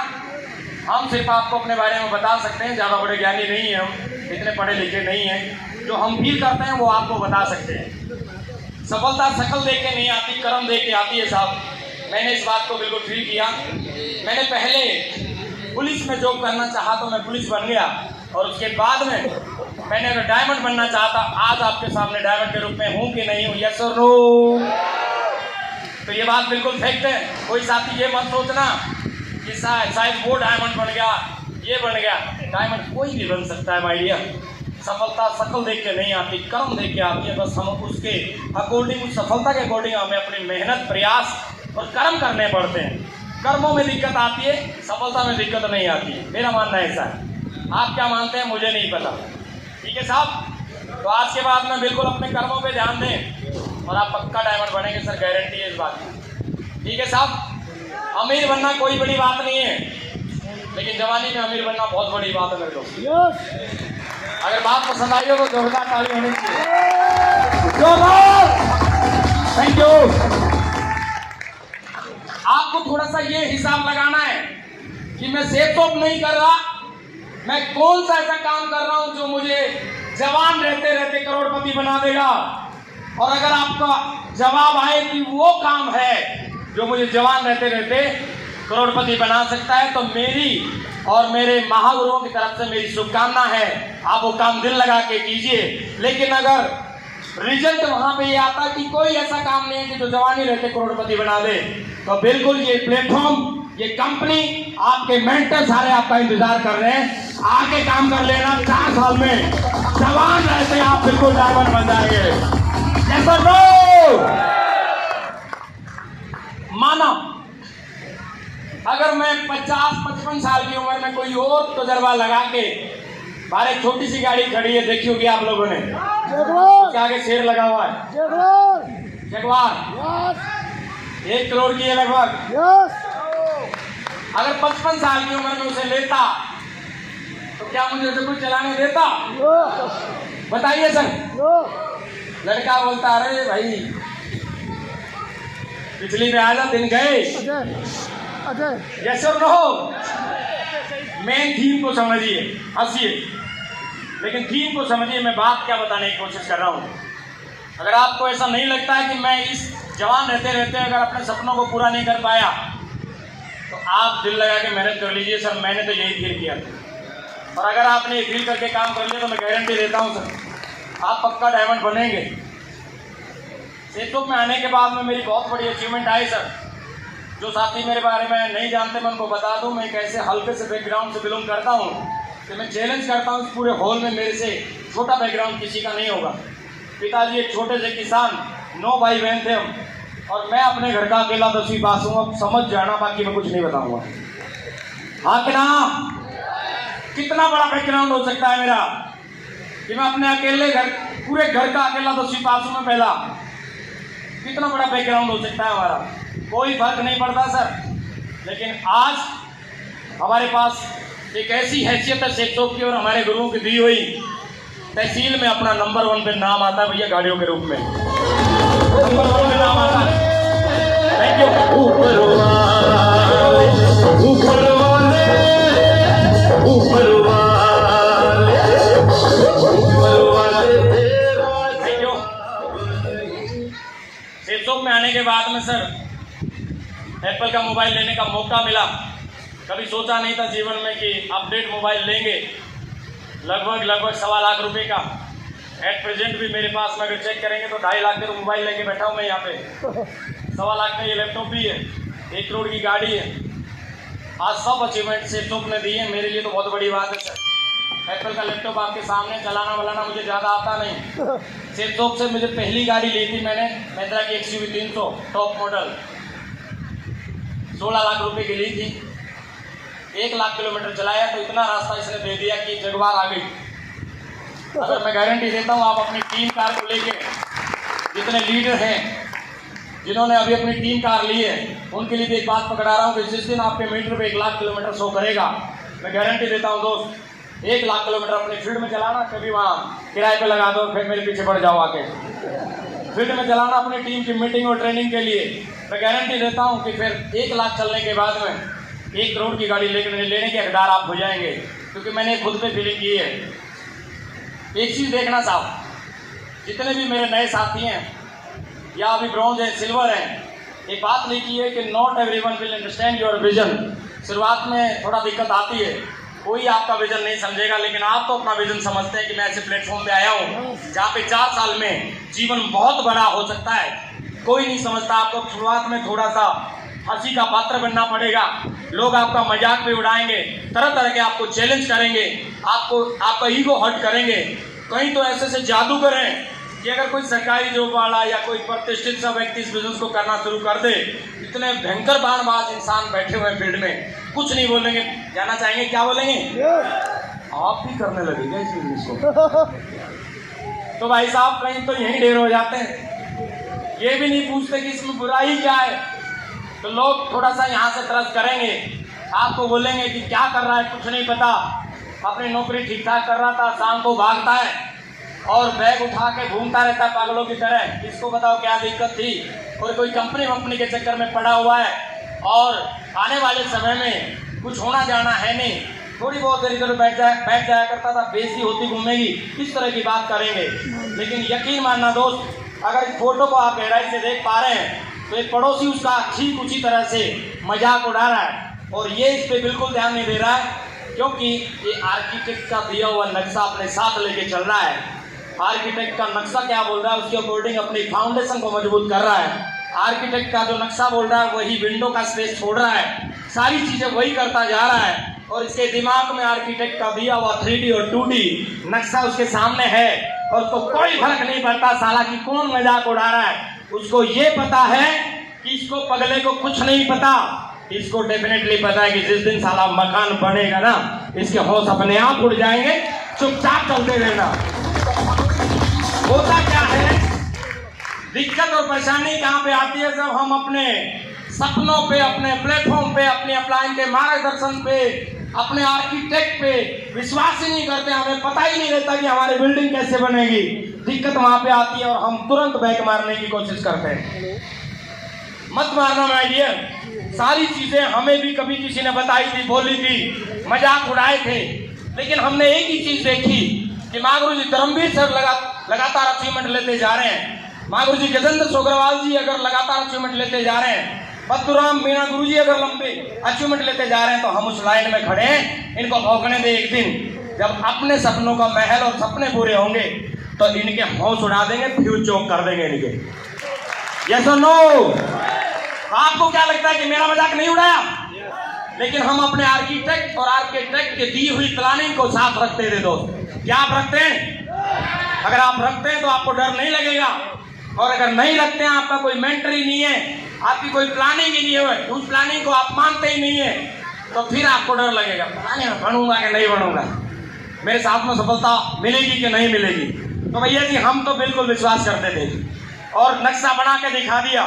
हम सिर्फ आपको अपने बारे में बता सकते हैं, ज़्यादा बड़े ज्ञानी नहीं है, हम इतने पढ़े लिखे नहीं हैं। जो हम फील करते हैं वो आपको बता सकते हैं। सफलता शक्ल देख के नहीं आती, कर्म देख के आती है साहब। मैंने इस बात को बिल्कुल फील किया। मैंने पहले पुलिस में जॉब करना चाहा तो मैं पुलिस बन गया, और उसके बाद में मैंने अगर डायमंड बनना चाहता, आज आपके सामने डायमंड के रूप में हूँ कि नहीं हूँ? यस और नो? तो ये बात बिल्कुल फैक्ट है। कोई साथी ये मत सोचना कि शायद वो डायमंड बन गया, ये बन गया। डायमंड कोई भी बन सकता है माय डियर। सफलता शक्ल देख के नहीं आती, कर्म देख के आती है। बस हम उसके अकॉर्डिंग, उस सफलता के अकॉर्डिंग हमें अपनी मेहनत, प्रयास और कर्म करने पड़ते हैं। कर्मों में दिक्कत आती है, सफलता में दिक्कत नहीं आती है। मेरा मानना ऐसा है। आप क्या मानते हैं मुझे नहीं पता। ठीक है साहब? तो आज के बाद में बिल्कुल अपने कर्मों पे ध्यान दें और आप पक्का डायमंड बनेंगे सर, गारंटी है इस बात की। ठीक है साहब? अमीर बनना कोई बड़ी बात नहीं है, लेकिन जवानी में अमीर बनना बहुत बड़ी बात है मेरे दोस्त। अगर बात पसंद आई हो तो जोरदार ताली होनी चाहिए। जोरदार! Thank you. आपको थोड़ा सा ये हिसाब लगाना है कि मैं सेफ तो नहीं कर रहा, मैं कौन सा ऐसा काम कर रहा हूं जो मुझे जवान रहते रहते करोड़पति बना देगा। और अगर आपका जवाब आए कि वो काम है जो मुझे जवान रहते रहते करोड़पति बना सकता है, तो मेरी और मेरे महागुरुओं की तरफ से मेरी शुभकामना है, आप वो काम दिल लगा के कीजिए। लेकिन अगर रिजल्ट वहां पे ये आता कि कोई ऐसा काम नहीं है कि जो जवानी रहते करोड़पति बना दे, तो बिल्कुल ये प्लेटफॉर्म, ये कंपनी, आपके मेंटर सारे आपका इंतजार कर रहे हैं। आगे काम कर लेना, 4 साल में जवान रहते आप बिल्कुल डायमंड बन जाएंगे। यस और नो? माना अगर मैं 50-55 साल की उम्र में कोई और तजर्बा लगा के, बाहर एक छोटी सी गाड़ी खड़ी है, देखी होगी आप लोगों ने, उसके आगे शेर लगा हुआ है, जगुआर, 1 करोड़ की है लगभग। अगर 55 साल की उम्र में उसे लेता तो क्या मुझे उसे कुछ चलाने देता? बताइए सर। लड़का बोलता अरे भाई पिछली में आजा, दिन गए। यस और नो? मेन थीम को समझिए, हंसिए, लेकिन थीम को समझिए। मैं बात क्या बताने की कोशिश कर रहा हूँ। अगर आपको ऐसा नहीं लगता है कि मैं इस जवान रहते रहते अगर अपने सपनों को पूरा नहीं कर पाया, तो आप दिल लगा के मेहनत कर लीजिए सर। मैंने तो यही फील किया था, और अगर आपने ये फील करके काम कर लिया तो मैं गारंटी देता हूँ सर, आप पक्का डायमंड बनेंगे। सेतुक में आने के बाद में मेरी बहुत बड़ी अचीवमेंट आई सर। जो साथी मेरे बारे में नहीं जानते, मैं उनको बता दूं, मैं कैसे हल्के से बैकग्राउंड से बिलोंग करता हूं, कि मैं चैलेंज करता हूं इस पूरे हॉल में मेरे से छोटा बैकग्राउंड किसी का नहीं होगा। पिताजी एक छोटे से किसान, 9 भाई बहन थे हम, और मैं अपने घर का अकेला 10वीं पास हूँ। अब समझ जाना, बाकी मैं कुछ नहीं बताऊंगा। हाँ कि ना? कितना बड़ा बैकग्राउंड हो सकता है मेरा कि मैं अपने अकेले घर, पूरे घर का अकेला 10वीं पास हूँ मैं पहला। कितना बड़ा बैकग्राउंड हो सकता है हमारा, कोई फर्क नहीं पड़ता सर। लेकिन आज हमारे पास एक ऐसी हैसियत है सेक्टों की और हमारे गुरुओं की दी हुई, तहसील में अपना नंबर 1 पे नाम आता है भैया, गाड़ियों के रूप में नंबर 1 पे नाम आता है। Thank you. Thank you. सेक्टों में आने के बाद में सर एप्पल का मोबाइल लेने का मौका मिला। कभी सोचा नहीं था जीवन में कि अपडेट मोबाइल लेंगे, लगभग 1.25 लाख रुपए का। एट प्रेजेंट भी मेरे पास में अगर चेक करेंगे तो 2.5 लाख के तो मोबाइल लेके बैठा हूँ मैं यहाँ पे। 1.25 लाख का ये लैपटॉप भी है, 1 करोड़ की गाड़ी है। आज सब अचीवमेंट सेटॉप ने दी है, मेरे लिए तो बहुत बड़ी बात है सर। एप्पल का लैपटॉप आपके सामने चलाना वलाना मुझे ज़्यादा आता नहीं। सेटॉप से मुझे पहली गाड़ी ली थी मैंने, महिंद्रा की XUV 300 टॉप मॉडल, 16 लाख रुपए की ली थी। 1 लाख किलोमीटर चलाया तो इतना रास्ता इसने दे दिया कि जगुआर आ गई। अगर मैं गारंटी देता हूँ, आप अपनी टीम कार को लेके, जितने लीडर हैं जिन्होंने अभी अपनी टीम कार ली है, उनके लिए भी एक बात पकड़ा रहा हूँ कि जिस दिन आपके मीटर पे 1 लाख किलोमीटर शो करेगा, मैं गारंटी देता हूँ दोस्त, 1 लाख किलोमीटर अपनी फील्ड में चलाना, कभी वहाँ किराए पे लगा दो फिर मेरे पीछे पड़ जाओ आके। फील्ड में चलाना अपनी टीम की मीटिंग और ट्रेनिंग के लिए। मैं गारंटी देता हूँ कि फिर 1 लाख चलने के बाद में 1 करोड़ की गाड़ी लेने के हकदार आप हो जाएंगे, क्योंकि मैंने खुद पे फीलिंग की है। एक चीज़ देखना साहब, जितने भी मेरे नए साथी हैं या अभी ब्रॉन्ज है, सिल्वर है, एक बात लिखी है कि not everyone will understand your vision. शुरुआत में थोड़ा दिक्कत आती है, कोई आपका विजन नहीं समझेगा, लेकिन आप तो अपना विजन समझते हैं कि मैं ऐसे प्लेटफॉर्म पे आया हूँ जहाँ पे 4 साल में जीवन बहुत बड़ा हो सकता है। कोई नहीं समझता, आपको शुरुआत में थोड़ा सा हंसी का पात्र बनना पड़ेगा। लोग आपका मजाक भी उड़ाएंगे, तरह तरह के आपको चैलेंज करेंगे, आपका ईगो हर्ट करेंगे। कहीं तो ऐसे से जादू करें कि अगर कोई सरकारी जॉब वाला या कोई प्रतिष्ठित सा व्यक्ति इस बिजनेस को करना शुरू कर दे, इतने भयंकर बाणबाज इंसान बैठे हुए फील्ड में, कुछ नहीं बोलेंगे, जाना चाहेंगे, क्या बोलेंगे? आप भी करने लगेंगे इस बिजनेस को। तो भाई साहब कहीं तो यही ढेर हो जाते हैं, ये भी नहीं पूछते कि इसमें बुराई क्या है। तो लोग थोड़ा सा यहाँ से तरस करेंगे, आपको बोलेंगे कि क्या कर रहा है, कुछ नहीं पता, अपनी नौकरी ठीक ठाक कर रहा था, शाम को भागता है और बैग उठा के घूमता रहता है पागलों की तरह। इसको बताओ क्या दिक्कत थी? और कोई कंपनी के चक्कर में पड़ा हुआ है और आने वाले समय में कुछ होना जाना है नहीं, थोड़ी बहुत देर इधर बैठ जाया करता था, बेइज्जती होती घूमेगी, इस तरह की बात करेंगे। लेकिन यकीन मानना दोस्त, अगर इस फोटो को आप गहराई से देख पा रहे हैं तो एक पड़ोसी उसका ठीक उसी तरह से मजाक उड़ा रहा है और ये इस पर बिल्कुल ध्यान नहीं दे रहा है, क्योंकि ये आर्किटेक्ट का दिया हुआ नक्शा अपने साथ लेके चल रहा है। आर्किटेक्ट का नक्शा क्या बोल रहा है, उसके अकॉर्डिंग अपनी फाउंडेशन को मजबूत कर रहा है। आर्किटेक्ट का जो नक्शा बोल रहा है वही विंडो का स्पेस छोड़ रहा है, सारी चीजें वही करता जा रहा है। और इसके दिमाग में आर्किटेक्ट का दिया हुआ 3D और 2D नक्शा उसके सामने है और उसको कोई फर्क नहीं पड़ता साला कि कौन मजाक उड़ा रहा है। उसको ये पता है कि इसको पगले को कुछ नहीं पता, इसको डेफिनेटली पता है कि जिस दिन साला मकान बनेगा ना, इसके होश अपने आप उड़ जाएंगे। चुपचाप चलते रहना। होता क्या है, दिक्कत और परेशानी कहाँ पे आती है? जब हम अपने सपनों पे, अपने प्लेटफॉर्म पे, अपने अपलाइन के मार्गदर्शन पे, अपने आर्किटेक्ट पे विश्वास ही नहीं करते, हमें पता ही नहीं रहता कि हमारी बिल्डिंग कैसे बनेगी। दिक्कत वहां पे आती है और हम तुरंत बैक मारने की कोशिश करते हैं। मत मारना माय डियर, सारी चीजें हमें भी कभी किसी ने बताई थी, बोली थी, मजाक उड़ाए थे, लेकिन हमने एक ही चीज देखी कि महागुरु जी धर्मवीर सर लगातार अचीवमेंट लेते जा रहे हैं। महागुरु जी गजेंद्र सोग्रवाल जी अगर लगातार अचीवमेंट लेते जा रहे हैं, बद्दूराम मीणा गुरु जी अगर लंबे अचीवमेंट लेते जा रहे हैं, तो हम उस लाइन में खड़े हैं। इनको भौंकने दे, एक दिन जब अपने सपनों का महल और सपने पूरे होंगे तो इनके हौस उड़ा देंगे, फ्यूज चौक कर देंगे इनके। यस और नो? आपको क्या लगता है कि मेरा मजाक नहीं उड़ाया? लेकिन हम अपने आर्किटेक्ट और आर्किटेक्ट के दी हुई प्लानिंग को साथ रखते थे दोस्त। क्या आप रखते हैं? अगर आप रखते हैं तो आपको डर नहीं लगेगा, और अगर नहीं रखते हैं, आपका कोई मेंटरी नहीं है, आपकी कोई प्लानिंग ही नहीं है, उस प्लानिंग को आप मानते ही नहीं है, तो फिर आपको डर लगेगा, बनूंगा कि नहीं बनूंगा, मेरे साथ में सफलता मिलेगी कि नहीं मिलेगी। तो भैया जी हम तो बिल्कुल विश्वास करते थे और नक्शा बना के दिखा दिया।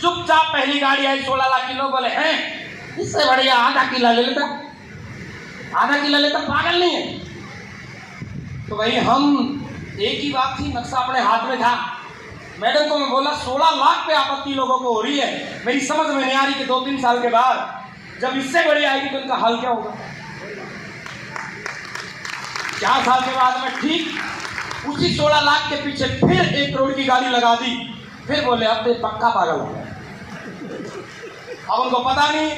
चुपचाप पहली गाड़ी आई 16 लाख किलो, बोले हैं इससे बढ़िया आधा किला ले लेता, आधा किला लेता, पागल नहीं है। तो भाई हम एक ही बात थी, नक्शा अपने हाथ में था। मैडम को मैं बोला 16 लाख पे आपत्ति लोगों को हो रही है, मेरी समझ में नहीं आ रही कि 2-3 साल के बाद जब इससे बड़ी आएगी तो इनका हाल क्या होगा। 4 साल के बाद में ठीक उसी 16 लाख के पीछे फिर 1 करोड़ की गाड़ी लगा दी, फिर बोले अब तो पक्का पागल हो। अब उनको पता नहीं,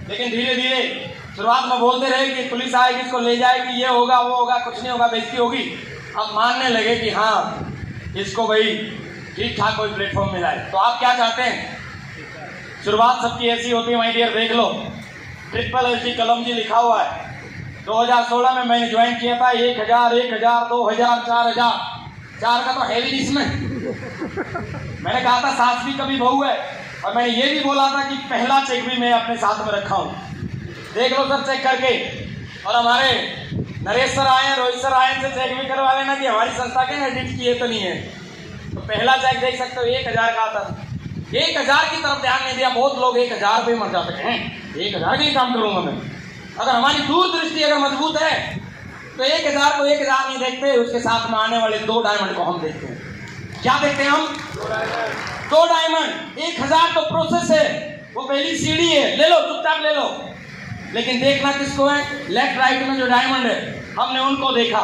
लेकिन धीरे धीरे शुरुआत में बोलते रहे कि पुलिस आएगी, इसको ले जाएगी, ये होगा वो होगा, कुछ नहीं होगा, बेइज्जती होगी। अब मानने लगे कि हाँ इसको भाई ठीक ठाक कोई प्लेटफॉर्म मिला है। तो आप क्या चाहते हैं? शुरुआत सबकी ऐसी होती है माय डियर, देख लो SSSD कलम जी लिखा हुआ है। 2016 में मैंने ज्वाइन किया था, 1000, 1000, 2000, 4000, 4 का तो है भी नहीं इसमें। मैंने कहा था सास भी कभी बहू है, और मैंने ये भी बोला था कि पहला चेक भी मैं अपने साथ में रखा हूँ। देख लो सर चेक करके, और हमारे नरेश सर आए, रोहित सर आए, से चेक भी करवा लेना कि हमारी संस्था के एडिट किए तो नहीं है। तो पहला चेक देख सकते हो 1000 का आता था। 1000 की तरफ ध्यान नहीं दिया, बहुत लोग 1000 पे मर जाते हैं, 1000 के लिए काम करूंगा मैं, अगर हमारी दूरदृष्टि अगर मजबूत है तो 1000 को 1000 नहीं देखते, उसके साथ में आने वाले 2 डायमंड को हम देखते हैं। क्या देखते हैं हम? 2 डायमंड। 1000 तो प्रोसेस है, वो पहली सीढ़ी है, ले लो, चुपचाप ले लो। लेकिन देखना किसको है? लेफ्ट राइट में जो डायमंड है, हमने उनको देखा।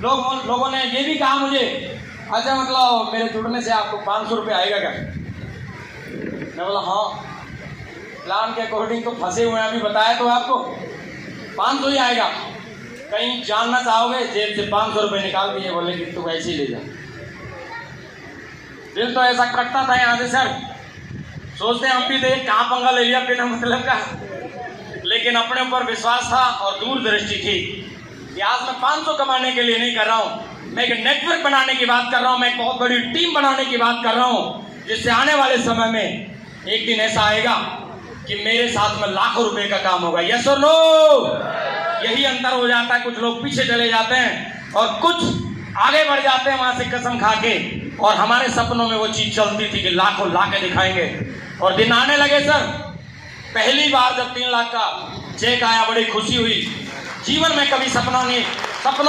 लोगों ने ये भी कहा मुझे, अच्छा मतलब मेरे जुड़ने से आपको 500 रुपये आएगा क्या? मैं बोला हाँ, प्लान के अकॉर्डिंग तो फंसे हुए हैं, अभी बताया तो आपको 500 ही आएगा। कहीं जानना चाहोगे? जेब से 500 रुपये निकाल के ये बोले कि तू ऐसे ही ले जा। दिल तो ऐसा कटता था यहाँ से सर, सोचते हम भी देख कहाँ पंगा ले लिया बिना मतलब का। लेकिन अपने ऊपर विश्वास था और दूरदृष्टि थी कि आज मैं 500 कमाने के लिए नहीं कर रहा हूँ, मैं एक नेटवर्क बनाने की बात कर रहा हूँ, मैं एक बहुत बड़ी टीम बनाने की बात कर रहा हूँ, जिससे आने वाले समय में एक दिन ऐसा आएगा कि मेरे साथ में लाखों रुपए का काम होगा। यस और नो? यही अंतर हो जाता है। कुछ लोग पीछे चले जाते हैं और कुछ आगे बढ़ जाते हैं वहां से कसम खा के, और हमारे सपनों में वो चीज चलती थी कि लाखों ला के दिखाएंगे। और दिन आने लगे सर। पहली बार जब 3 लाख का चेक आया बड़ी खुशी हुई। जीवन में कभी सपनों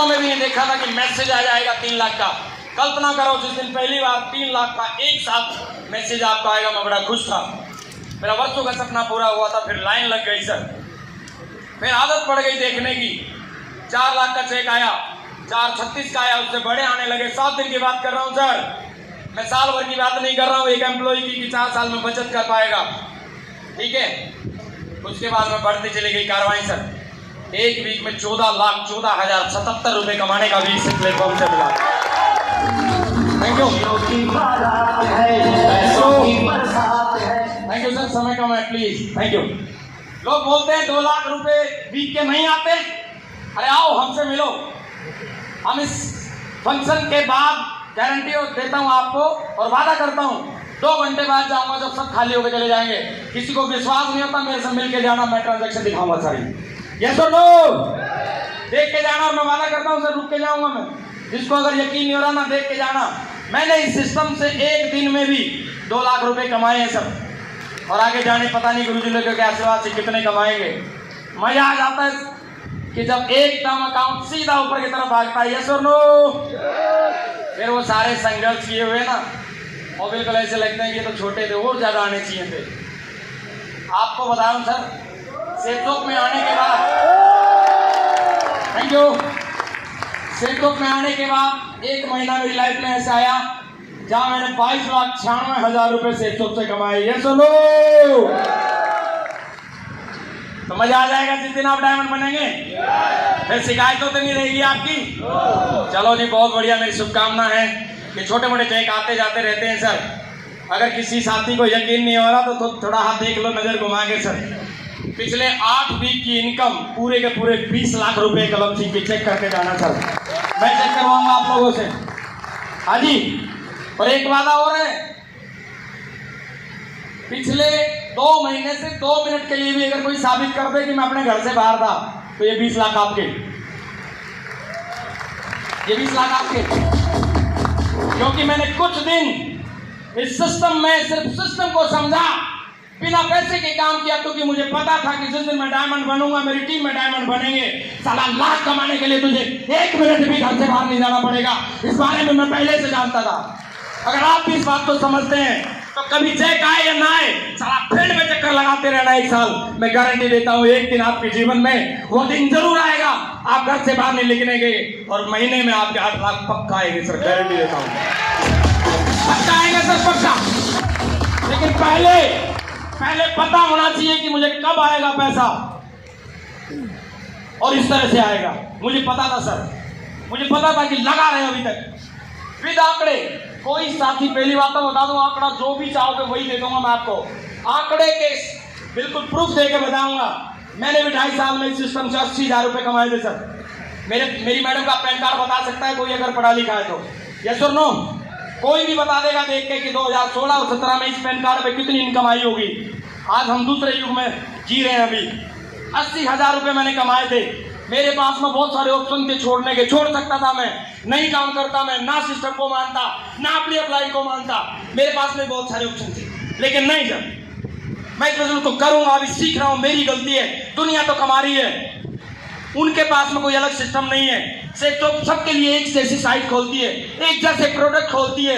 में भी नहीं देखा था कि मैसेज आ जाएगा 3 लाख का। कल्पना करो जिस दिन पहली बार 3 लाख का एक साथ मैसेज आपको आएगा, मैं बड़ा खुश था। मेरा वर्षों का सपना पूरा हुआ था। फिर लाइन लग गई सर, फिर आदत पड़ गई देखने की। 4 लाख का चेक आया, 436 का आया, उससे बड़े आने लगे। 7 दिन की बात कर रहा हूँ सर, मैं साल भर की बात नहीं कर रहा हूँ। एक एम्प्लॉय की कि 4 साल में बचत कर पाएगा, ठीक है। उसके बाद में बढ़ती चली गई कार्रवाई सर। एक वीक में 14,14,077 रुपए कमाने का भी इस प्लेटफॉर्म से मिला। Thank you, thank you sir. समय कम है प्लीज, थैंक यू। लोग बोलते हैं 2 लाख रुपए वीक के नहीं आते। अरे आओ हमसे मिलो, हम इस फंक्शन के बाद गारंटी देता हूं आपको और वादा करता हूं 2 घंटे बाद जाऊंगा जब सब खाली होकर चले जाएंगे। किसी को विश्वास नहीं होता मेरे से मिल के जाना, मैं ट्रांजैक्शन दिखाऊंगा सारी। यस और नो? देख के जाना, और मैं वादा करता हूं सर रुक के जाऊंगा मैं। जिसको अगर यकीन नहीं हो रहा ना, देख के जाना। मैंने इस सिस्टम से एक दिन में भी 2 लाख रुपए कमाए हैं सब, और आगे जाने पता नहीं गुरुजी लोग के आशीर्वाद से कितने कमाएंगे। मजा आ जाता है कि जब एकदम अकाउंट सीधा ऊपर की तरफ भागता है। यस और नो? फिर वो सारे संघर्ष किए हुए ना, और बिल्कुल ऐसे लगते हैं कि ये तो छोटे थे, और ज्यादा आने चाहिए थे। आपको बताऊं सर, सेतोक में आने के बाद, थैंक यू, सेतोक में आने के बाद 1 महीना मेरी लाइफ में ऐसा आया जहां मैंने 22,96,000 रुपए सेतोक से कमाए। ये सुनो, तो मजा आ जाएगा जिस दिन आप डायमंड बनेंगे। फिर शिकायतों तो नहीं रहेगी आपकी। चलो जी, बहुत बढ़िया, मेरी शुभकामना है कि छोटे मोटे चेक आते जाते रहते हैं सर। अगर किसी साथी को यकीन नहीं हो रहा तो थोड़ा हाथ देख लो नजर घुमा के सर। पिछले 8 वीक की इनकम पूरे के पूरे 20 लाख रुपए कलम सिंह की चेक करके जाना सर। मैं चेक करवाऊंगा आप लोगों से। हाँ जी, और एक वादा और है, पिछले 2 महीने से 2 मिनट के लिए भी अगर कोई साबित कर दे कि मैं अपने घर से बाहर था, तो ये 20 लाख आपके, ये 20 लाख आपके। क्योंकि मैंने कुछ दिन इस सिस्टम में सिर्फ सिस्टम को समझा, बिना पैसे के काम किया, क्योंकि मुझे पता था कि जिस दिन मैं डायमंड बनूंगा, मेरी टीम में डायमंड बनेंगे, साला लाख कमाने के लिए तुझे 1 मिनट भी घर से बाहर नहीं जाना पड़ेगा। इस बारे में मैं पहले से जानता था। अगर आप भी इस बात को समझते हैं तो कभी चेक आए या ना आए, साला फील्ड में चक्कर लगाते रहना 1 साल। मैं गारंटी देता हूं एक दिन आपके जीवन में वो दिन जरूर आएगा, आप घर से बाहर नहीं निकलेंगे और महीने में आपके 8 लाख पक्का आएंगे सर, गारंटी देता हूं। पक्का आएंगे सर, पक्का। लेकिन पहले पता होना चाहिए कि मुझे कब आएगा पैसा, और इस तरह से आएगा। मुझे पता था सर, मुझे पता था कि लगा रहे अभी तक विद आंकड़े। कोई साथी, पहली बात तो बता दूं, आंकड़ा जो भी चाहोगे वही दे दूंगा मैं आपको। आंकड़े के बिल्कुल प्रूफ दे के बताऊंगा। मैंने भी 2.5 साल में इस सिस्टम से 80,000 रुपए कमाए थे सर। मेरी मैडम का पैन कार्ड बता सकता है कोई अगर पढ़ा लिखा है तो। यस और नो? कोई भी बता देगा देख के कि 2016 और 17 में इस पैन कार्ड पे कितनी इनकम आई होगी। आज हम दूसरे युग में जी रहे हैं। अभी 80,000 रुपए मैंने कमाए थे। मेरे पास में बहुत सारे ऑप्शन थे छोड़ने के, छोड़ सकता था मैं, नहीं काम करता मैं, ना सिस्टम को मानता, ना अपनी अप्लाई को मानता। मेरे पास में बहुत सारे ऑप्शन थे, लेकिन नहीं सर, मैं इस बिजनेस को करूंगा। अभी सीख रहा हूं, मेरी गलती है। दुनिया तो कमा रही है, उनके पास में कोई अलग सिस्टम नहीं है। तो सबके लिए एक जैसी साइट खोलती है, एक जैसे प्रोडक्ट खोलती है,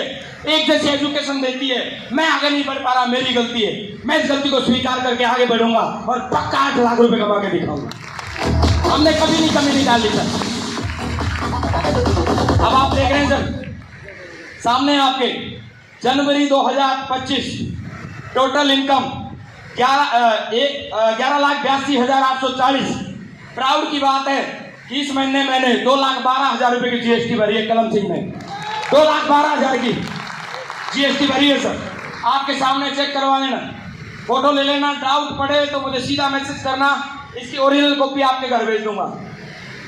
एक जैसी एजुकेशन देती है। मैं आगे नहीं बढ़ पा रहा, मेरी गलती है। मैं इस गलती को स्वीकार करके आगे बढ़ूंगा और पक्का 8 लाख रुपए कमा के दिखाऊंगा। हमने कभी नहीं कमी निकाली सर। अब आप देख रहे हैं सर सामने आपके जनवरी 2025 टोटल इनकम 11,82,840। प्राउड की बात है कि इस महीने मैंने 2,12,000 रुपए की जीएसटी भरी है। कलम सिंह ने 2,12,000 की जीएसटी भरी है सर। आपके सामने चेक करवा लेना, फोटो ले लेना। डाउट पड़े तो मुझे सीधा मैसेज करना, इसकी ओरिजिनल कॉपी आपके घर भेज दूंगा।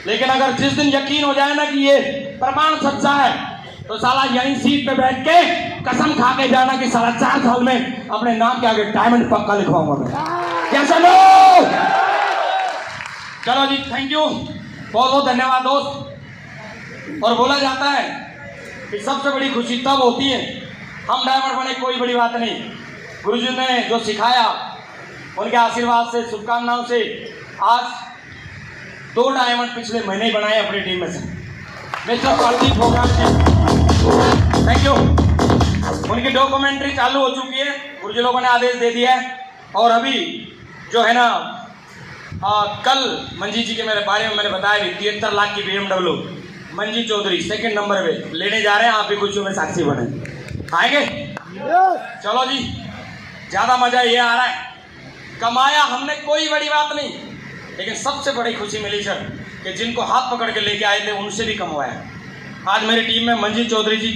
लेकिन अगर जिस दिन यकीन हो जाए ना कि ये प्रमाण सच्चा है तो साला यहीं सीट पे बैठ के कसम खा के जाना कि साला 4 साल में अपने नाम के आगे डायमंड पक्का लिखवाऊंगा मैं। कैसा लो? चलो जी, थैंक यू, बहुत बहुत धन्यवाद दोस्त। और बोला जाता है कि सबसे बड़ी खुशी तब होती है हम डायमंड बने, कोई बड़ी बात नहीं। गुरुजी ने जो सिखाया उनके आशीर्वाद से, शुभकामनाओं से आज 2 डायमंड पिछले महीने ही बनाए अपनी टीम में से। Mister Pradeep program ji, thank you. उनकी डॉक्यूमेंट्री चालू हो चुकी है, गुरुजी लोगों ने आदेश दे दिया है। और अभी जो है ना कल मंजी जी के मेरे बारे में मैंने बताया भी, 73 लाख की BMW मंजी चौधरी 2nd नंबर पे लेने जा रहे हैं। आप भी खुशियों में साक्षी बने, आएंगे? चलो जी, ज़्यादा मजा ये आ रहा है। कमाया हमने, कोई बड़ी बात नहीं, लेकिन सबसे बड़ी खुशी मिली सर कि जिनको हाथ पकड़ के लेके आए थे उनसे भी कमवाया। आज मेरी टीम में मंजी चौधरी जी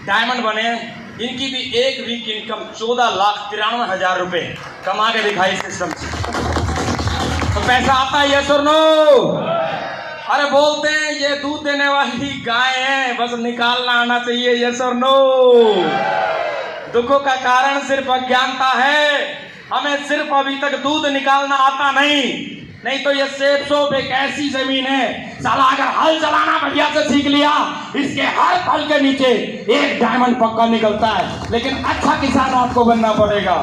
डायमंड बने हैं। इनकी भी 1 वीक इनकम 14,93,000 रुपये कमा के दिखाई सिस्टम से। तो पैसा आता है, यस और नो? अरे बोलते हैं ये दूध देने वाली गाय है, बस निकालना आना चाहिए, यस और नो? दुखों का कारण सिर्फ अज्ञानता है। हमें सिर्फ अभी तक दूध निकालना आता नहीं तो ये सेब सोप एक ऐसी जमीन है, साला अगर हल चलाना बढ़िया से सीख लिया, इसके हर फल के नीचे एक डायमंड पक्का निकलता है। लेकिन अच्छा किसान आपको बनना पड़ेगा।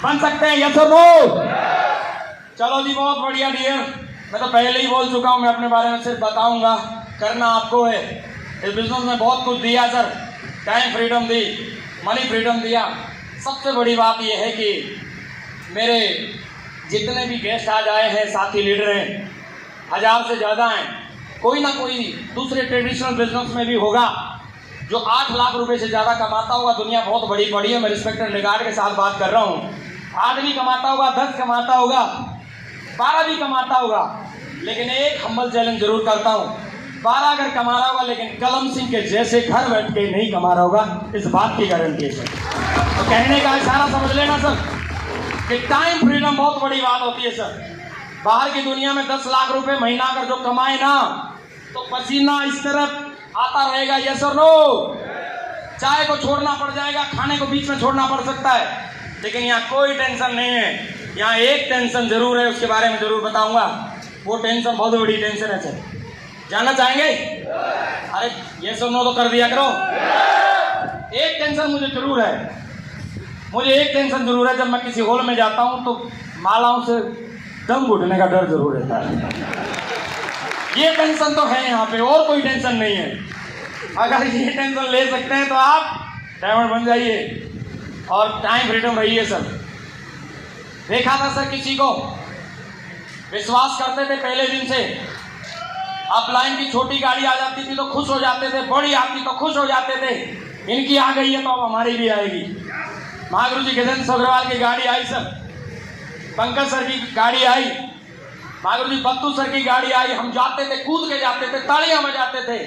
बन सकते हैं, यस और नो? चलो जी, बहुत बढ़िया डियर। मैं तो पहले ही बोल चुका हूं, मैं अपने बारे में सिर्फ बताऊंगा, करना आपको है। इस बिजनेस में बहुत कुछ दिया सर, टाइम फ्रीडम दी, मनी फ्रीडम दिया। सबसे बड़ी बात यह है कि मेरे जितने भी गेस्ट आज आए हैं, साथी लीडर हैं, 1000 से ज़्यादा हैं। कोई ना कोई दूसरे ट्रेडिशनल बिजनेस में भी होगा जो 8 लाख रुपए से ज़्यादा कमाता होगा। दुनिया बहुत बड़ी पड़ी है, मैं रिस्पेक्ट एंड रिगार्ड के साथ बात कर रहा हूँ। आदमी कमाता होगा, 10 कमाता होगा, 12 भी कमाता होगा, लेकिन एक हम्बल चैलेंज जरूर करता हूँ। 12 अगर कमा रहा होगा लेकिन कलम सिंह के जैसे घर बैठ के नहीं कमा रहा होगा, इस बात की गारंटी है सर। तो कहने का इशारा समझ लेना सर कि टाइम फ्रीडम बहुत बड़ी बात होती है सर। बाहर की दुनिया में 10 लाख रुपए महीना अगर जो कमाए ना, तो पसीना इस तरफ आता रहेगा, यस और नो? चाय को छोड़ना पड़ जाएगा, खाने को बीच में छोड़ना पड़ सकता है, लेकिन यहाँ कोई टेंशन नहीं है। यहाँ एक टेंशन जरूर है, उसके बारे में जरूर बताऊंगा। वो टेंशन बहुत बड़ी टेंशन है सर। जानना चाहेंगे? अरे यस और नो तो कर दिया करो। एक टेंशन मुझे जरूर है, मुझे एक टेंशन जरूर है। जब मैं किसी हॉल में जाता हूं तो मालाओं से दम घुटने का डर जरूर रहता है। ये टेंशन तो है यहाँ पे, और कोई टेंशन नहीं है। अगर ये टेंशन ले सकते हैं तो आप डायमंड बन जाइए और टाइम फ्रीडम रहिए सर। देखा था सर, किसी को विश्वास करते थे पहले दिन से। अपलाइन की छोटी गाड़ी आ जाती थी तो खुश हो जाते थे, बड़ी आती तो खुश हो जाते थे। इनकी आ गई है तो अब हमारी भी आएगी। महागुरु जी गजेंद्र अग्रवाल की गाड़ी आई सर, पंकज सर की गाड़ी आई, महागुरु जी बत्तू सर की गाड़ी आई। हम जाते थे, कूद के जाते थे, तालियां बजाते थे,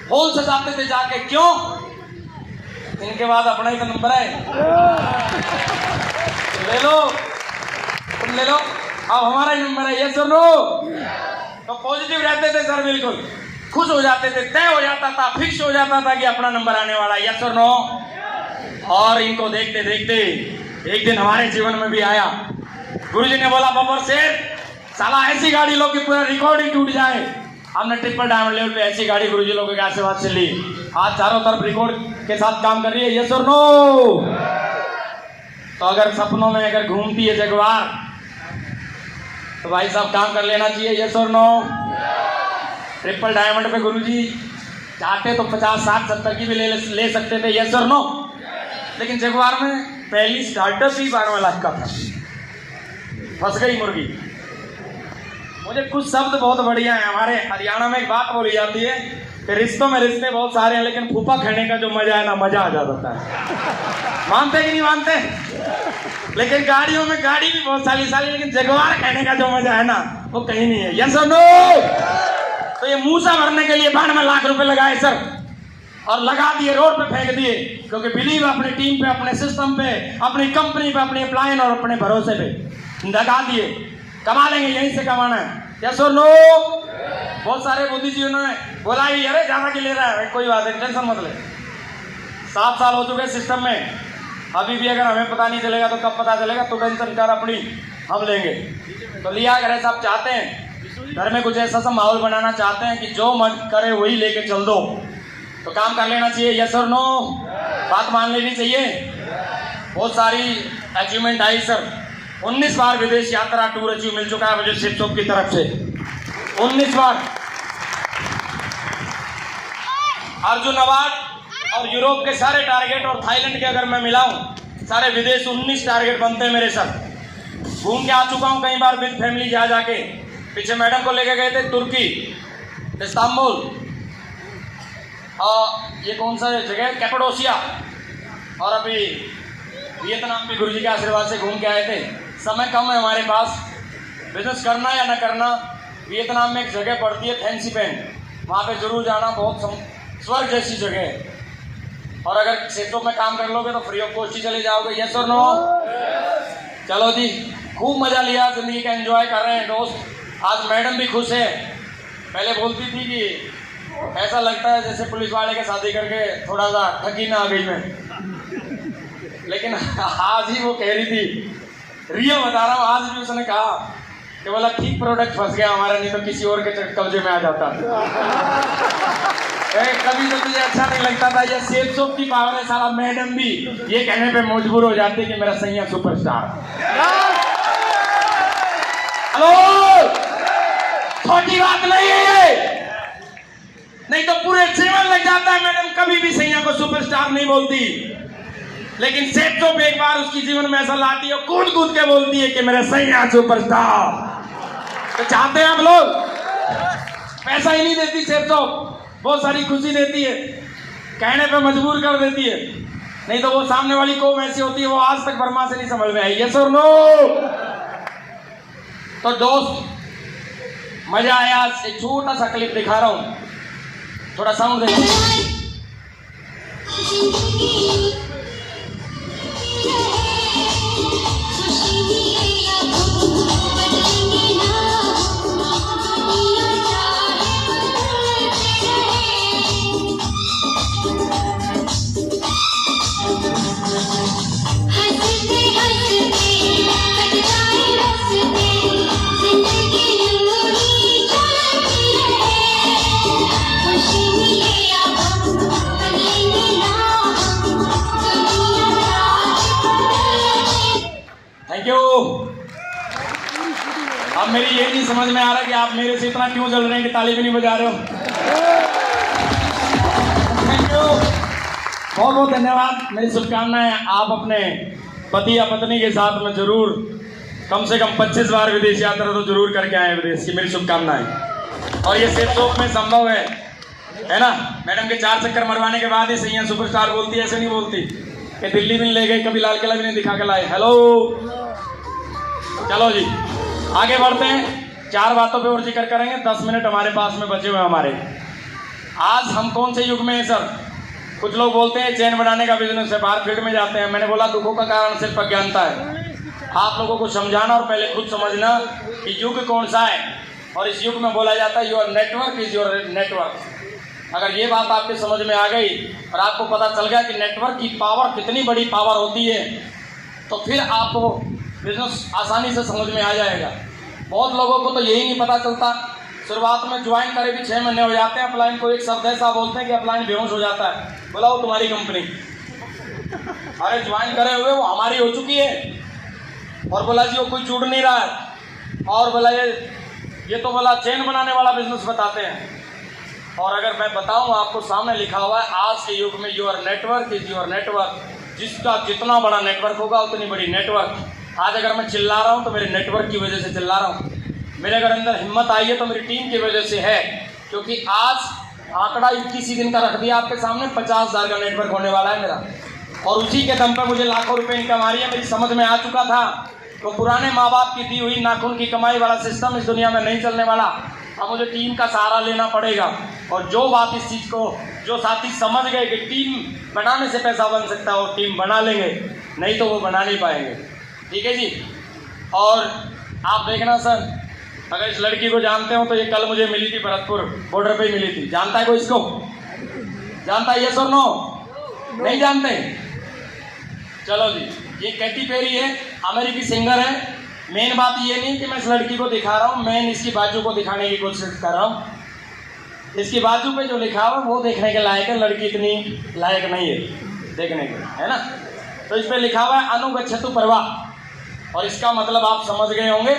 होल से जाते थे जाके। क्यों? इनके बाद अपना ही तो नंबर है, ले लो, तुम ले लो, अब हमारा ही नंबर है, यस और नो? तो पॉजिटिव रहते थे सर, बिल्कुल खुश हो जाते थे, तय हो जाता था, फिक्स हो जाता था कि अपना नंबर आने वाला है, यस और नो? और इनको देखते देखते एक दिन हमारे जीवन में भी आया। गुरुजी ने बोला, बब्बर शेर साला ऐसी गाड़ी लो कि पूरा रिकॉर्ड ही टूट जाए। हमने ट्रिपल डायमंड लेवल पे ऐसी गाड़ी गुरुजी लोगों के आशीर्वाद से ली। आज चारों तरफ रिकॉर्ड के साथ काम कर रही है, यस और नो? तो अगर सपनों में अगर घूमती है जगवार तो भाई साहब काम कर लेना चाहिए, यस और नो? ट्रिपल डायमंड पे गुरुजी चाहते तो 50, 60, 70 की भी ले सकते थे, यस और नो। लेकिन जगुआर में पहली स्टार्टअप ही 12 लाख का था, फंस गई मुर्गी। मुझे कुछ शब्द बहुत बढ़िया है। हमारे हरियाणा में एक बात बोली जाती है कि रिश्तों में रिश्ते बहुत सारे हैं, लेकिन फूफा खाने का जो मजा है ना, मजा आ जाता है। मानते कि नहीं मानते? लेकिन गाड़ियों में गाड़ी भी बहुत साली, लेकिन जगुआर खाने का जो मजा है ना, वो कहीं नहीं है, यस और नो। तो ये मूसा भरने के लिए 92 लाख रुपए लगाए सर, और लगा दिए, रोड पे फेंक दिए, क्योंकि बिलीव अपनी टीम पे, अपने सिस्टम पे, अपनी कंपनी पे, अपनी अप्लायन और अपने भरोसे पे लगा दिए। कमा लेंगे, यहीं से कमाना है, यस और नो। बहुत सारे बुद्धिजीवियों ने बोला ही, अरे ज्यादा की ले रहा है, कोई बात नहीं, टेंशन मत ले। 7 साल हो चुके सिस्टम में, अभी भी अगर हमें पता नहीं चलेगा तो कब पता चलेगा, तो टेंशन कर अपनी, हम लेंगे। तो लिया अगर ऐसा आप चाहते हैं, घर में कुछ ऐसा सा माहौल बनाना चाहते हैं कि जो मन करे वही लेके चल दो, तो काम कर लेना चाहिए, यस और नो। बात मान लेनी चाहिए। बहुत सारी अचीवमेंट आई सर। 19 बार विदेश यात्रा टूर अचीव मिल चुका है मुझे शिपचोप की तरफ से, 19 बार। अर्जुन अवार्ड और यूरोप के सारे टारगेट और थाईलैंड के अगर मैं मिलाऊं, सारे विदेश 19 टारगेट बनते हैं मेरे सर। घूम के आ चुका हूं कई बार विद फैमिली जा जाके। पीछे मैडम को लेके गए थे तुर्की, इस्तांबुल, और ये कौन सा जगह, कैपाडोसिया, और अभी वियतनाम भी गुरुजी के आशीर्वाद से घूम के आए थे। समय कम है हमारे पास, बिजनेस करना या ना करना। वियतनाम में एक जगह पड़ती है फैंसी पेन, वहाँ पे जरूर जाना, बहुत स्वर्ग जैसी जगह है। और अगर क्षेत्रों में काम कर लोगे तो फ्री ऑफ कॉस्ट ही चले जाओगे, यस और नो। चलो जी, खूब मजा लिया, जिंदगी का एंजॉय कर रहे हैं दोस्त। आज मैडम भी खुश है। पहले बोलती थी कि ऐसा लगता है जैसे पुलिस वाले के शादी करके थोड़ा सा ठगी ना आ गई मैं, लेकिन आज ही वो कह रही थी, रियल बता रहा हूँ, आज भी उसने कहा कि बोला ठीक प्रोडक्ट फंस गया हमारा, नहीं तो किसी और के कब्जे में आ जाता। कभी तो मुझे अच्छा नहीं लगता था, ये सेल्स शॉप की पावर है साला। मैडम भी ये कहने पे मजबूर हो जाती कि मेरा सैया सुपरस्टार। हेलो, छोटी बात नहीं है ये, नहीं तो पूरे जीवन लग जाता है। मैडम कभी भी सैया को सुपरस्टार नहीं बोलती, लेकिन सेठ तो एक बार उसकी जीवन में ऐसा लाती है, कूद कूद के बोलती है कि मेरा सैया सुपरस्टार। तो चाहते हैं आप लोग, पैसा ही नहीं देती सेठ तो, बहुत सारी खुशी देती है, कहने पे मजबूर कर देती है। नहीं तो वो सामने वाली कौम ऐसी होती है, वो आज तक बर्मा से नहीं समझ में आई, यस और नो। तो दोस्त मजा आया। एक छोटा सा क्लिप दिखा रहा हूं, थोड़ा साउंड देखो। अब मेरी ये नहीं समझ में आ रहा कि आप मेरे से इतना क्यों जल रहे हैं कि ताली भी नहीं बजा रहे हो। थैंक यू, बहुत बहुत धन्यवाद। मेरी शुभकामनाएं, आप अपने पति या पत्नी के साथ में जरूर कम से कम 25 बार विदेश यात्रा तो जरूर करके आए विदेश की, मेरी शुभकामनाएं। और ये सेफ शॉप में संभव है ना। मैडम के 4 चक्कर मरवाने के बाद ही सैया सुपरस्टार बोलती है, ऐसे नहीं बोलती कि दिल्ली भी ले गए, कभी लाल किला भी नहीं दिखा के लाए। हेलो, चलो जी आगे बढ़ते हैं। 4 बातों पे और जिक्र करेंगे, 10 मिनट हमारे पास में बचे हुए हमारे। आज हम कौन से युग में हैं सर? कुछ लोग बोलते हैं चेन बनाने का बिजनेस है, बाहर फील्ड में जाते हैं। मैंने बोला दुखों का कारण सिर्फ अज्ञानता है। आप लोगों को समझाना और पहले खुद समझना कि युग कौन सा है। और इस युग में बोला जाता है your network is your network. अगर ये बात आपके समझ में आ गई और आपको पता चल गया कि नेटवर्क की पावर कितनी बड़ी पावर होती है, तो फिर आपको बिजनेस आसानी से समझ में आ जाएगा। बहुत लोगों को तो यही नहीं पता चलता। शुरुआत में ज्वाइन करे भी 6 महीने हो जाते हैं। अपलाइन को एक शब्द ऐसा बोलते हैं कि अपलाइन बेहोश हो जाता है। बोला वो तुम्हारी कंपनी, अरे ज्वाइन करे हुए वो हमारी हो चुकी है। और बोला जी वो कोई जुड़ नहीं रहा है। और बोला ये तो बोला चेन बनाने वाला बिजनेस बताते हैं। और अगर मैं बताऊं आपको, सामने लिखा हुआ है आज के युग में your network is your network. जिसका जितना बड़ा नेटवर्क होगा उतनी बड़ी नेटवर्क। आज अगर मैं चिल्ला रहा हूं तो मेरे नेटवर्क की वजह से चिल्ला रहा हूं। मेरे अगर अंदर हिम्मत आई है तो मेरी टीम की वजह से है, क्योंकि आज आंकड़ा 21 ही दिन का रख दिया आपके सामने, 50,000 का नेटवर्क होने वाला है मेरा। और उसी के दम पर मुझे लाखों रुपए इनकम आ रही है। मेरी समझ में आ चुका था तो पुराने माँ बाप की दी हुई नाखून की कमाई वाला सिस्टम इस दुनिया में नहीं चलने वाला। अब मुझे टीम का सहारा लेना पड़ेगा। और जो बात इस चीज़ को जो साथी समझ गए कि टीम बनाने से पैसा बन सकता है, वो टीम बना लेंगे, नहीं तो वो बना नहीं पाएंगे। ठीक है जी। और आप देखना सर, अगर इस लड़की को जानते हो तो ये कल मुझे मिली थी, भरतपुर बॉर्डर पे ही मिली थी। जानता है कोई इसको? जानता है? यस और नो? नहीं जानते? चलो जी, ये कैटी पेरी है, अमेरिकी सिंगर है। मेन बात ये नहीं कि मैं इस लड़की को दिखा रहा हूँ, मैं इसकी बाजू को दिखाने की कोशिश कर रहा हूँ। इसकी बाजू पे जो लिखा हुआ वो देखने के लायक है, लड़की इतनी लायक नहीं है देखने के, है ना। तो इस पर लिखा हुआ है अनुगच्छतु पर्वा। और इसका मतलब आप समझ गए होंगे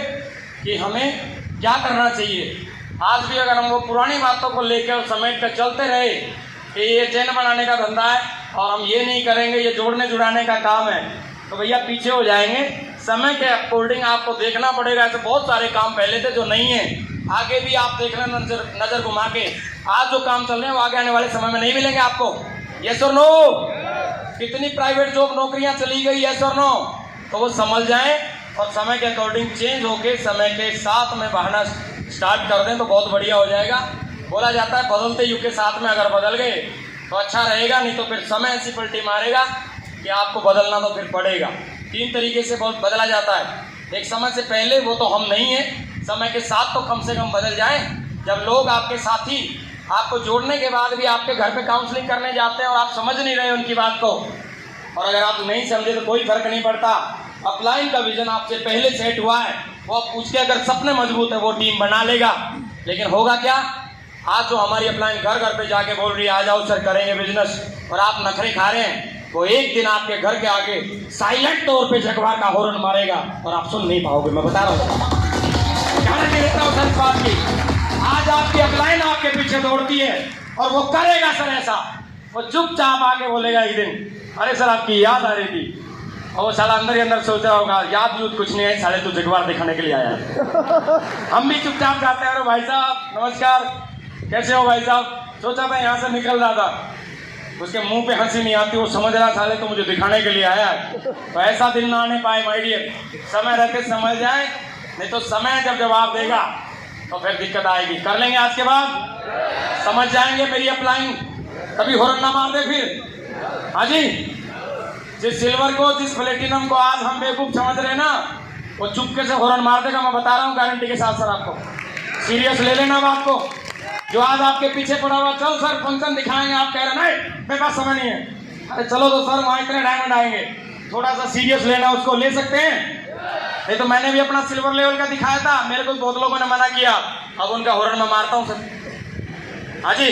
कि हमें क्या करना चाहिए। आज भी अगर हम वो पुरानी बातों को लेकर समेट कर चलते रहे कि ये चैन बनाने का धंधा है और हम ये नहीं करेंगे, ये जोड़ने जुड़ाने का काम है, तो भैया पीछे हो जाएंगे। समय के अकॉर्डिंग आपको देखना पड़ेगा। ऐसे बहुत सारे काम पहले थे जो नहीं है, आगे भी आप देखना नजर घुमा के। आज जो काम चल रहे हैं वो आगे आने वाले समय में नहीं मिलेंगे आपको। यस और नो? कितनी प्राइवेट जॉब नौकरियां चली गई, यस और नो? तो वो समझ जाएं और समय के अकॉर्डिंग चेंज होके समय के साथ में बहाना स्टार्ट कर दें तो बहुत बढ़िया हो जाएगा। बोला जाता है बदलते युग के साथ में अगर बदल गए तो अच्छा रहेगा, नहीं तो फिर समय ऐसी पलटी मारेगा कि आपको बदलना तो फिर पड़ेगा। 3 तरीके से बहुत बदला जाता है। एक समय से पहले, वो तो हम नहीं हैं, समय के साथ तो कम से कम बदल जाएं। जब लोग आपके साथी आपको जोड़ने के बाद भी आपके घर पे काउंसलिंग करने जाते हैं और आप समझ नहीं रहे उनकी बात को, और अगर आप नहीं समझे तो कोई फर्क नहीं पड़ता। अपलाइन का विजन आपसे पहले सेट हुआ है, वो उसके अगर सपने मजबूत है वो टीम बना लेगा। लेकिन होगा क्या, आज जो हमारी अपलाइन घर घर पे जाके बोल रही है आ जाओ सर करेंगे बिजनेस, और आप नखरे खा रहे हैं, वो एक दिन आपके घर के आगे साइलेंट तौर पे जगवार का हॉर्न मारेगा और आप सुन नहीं पाओगे। मैं बता रहा हूँ, गारंटी देता हूँ सर इस बात की। आज आपकी अपलाइन आपके पीछे दौड़ती है और वो करेगा सर ऐसा, वो चुपचाप आके बोलेगा एक दिन अरे सर आपकी याद आ रही थी, और वो साला अंदर ही अंदर सोचा होगा याद यूद कुछ नहीं है, साले तू जगवार दिखाने के लिए आया है। हम भी चुपचाप जाते हैं, अरे भाई साहब नमस्कार, कैसे हो भाई साहब? सोचा था यहाँ से निकल रहा था, उसके मुंह पे हंसी नहीं आती, वो समझ रहा साले तो मुझे दिखाने के लिए आया है। तो ऐसा दिन ना आने पाए माय डियर, समय रहते समझ जाए, नहीं तो समय जब जवाब देगा तो फिर दिक्कत आएगी। कर लेंगे आज के बाद, समझ जाएंगे मेरी अपलाइन, कभी हॉर्न ना मार दे फिर। हाँ जी, जिस सिल्वर को जिस प्लेटिनम को आज हम बेवकूफ समझ रहे ना, वो चुपके से हॉर्न मार देगा। मैं बता रहा हूँ गारंटी के साथ सर, आपको सीरियस ले लेना बात को। जो आज आपके पीछे पड़ा हुआ चल सर फंक्शन दिखाएंगे, आप कह रहे नहीं मेरे पास समय नहीं है, अरे चलो तो सर वहाँ इतने डायमंड आएंगे, थोड़ा सा सीरियस लेना उसको ले सकते हैं। नहीं तो मैंने भी अपना सिल्वर लेवल का दिखाया था, मेरे को बहुत लोगों ने मना किया, अब उनका हॉर्न मैं मारता हूँ सर। हाँ जी,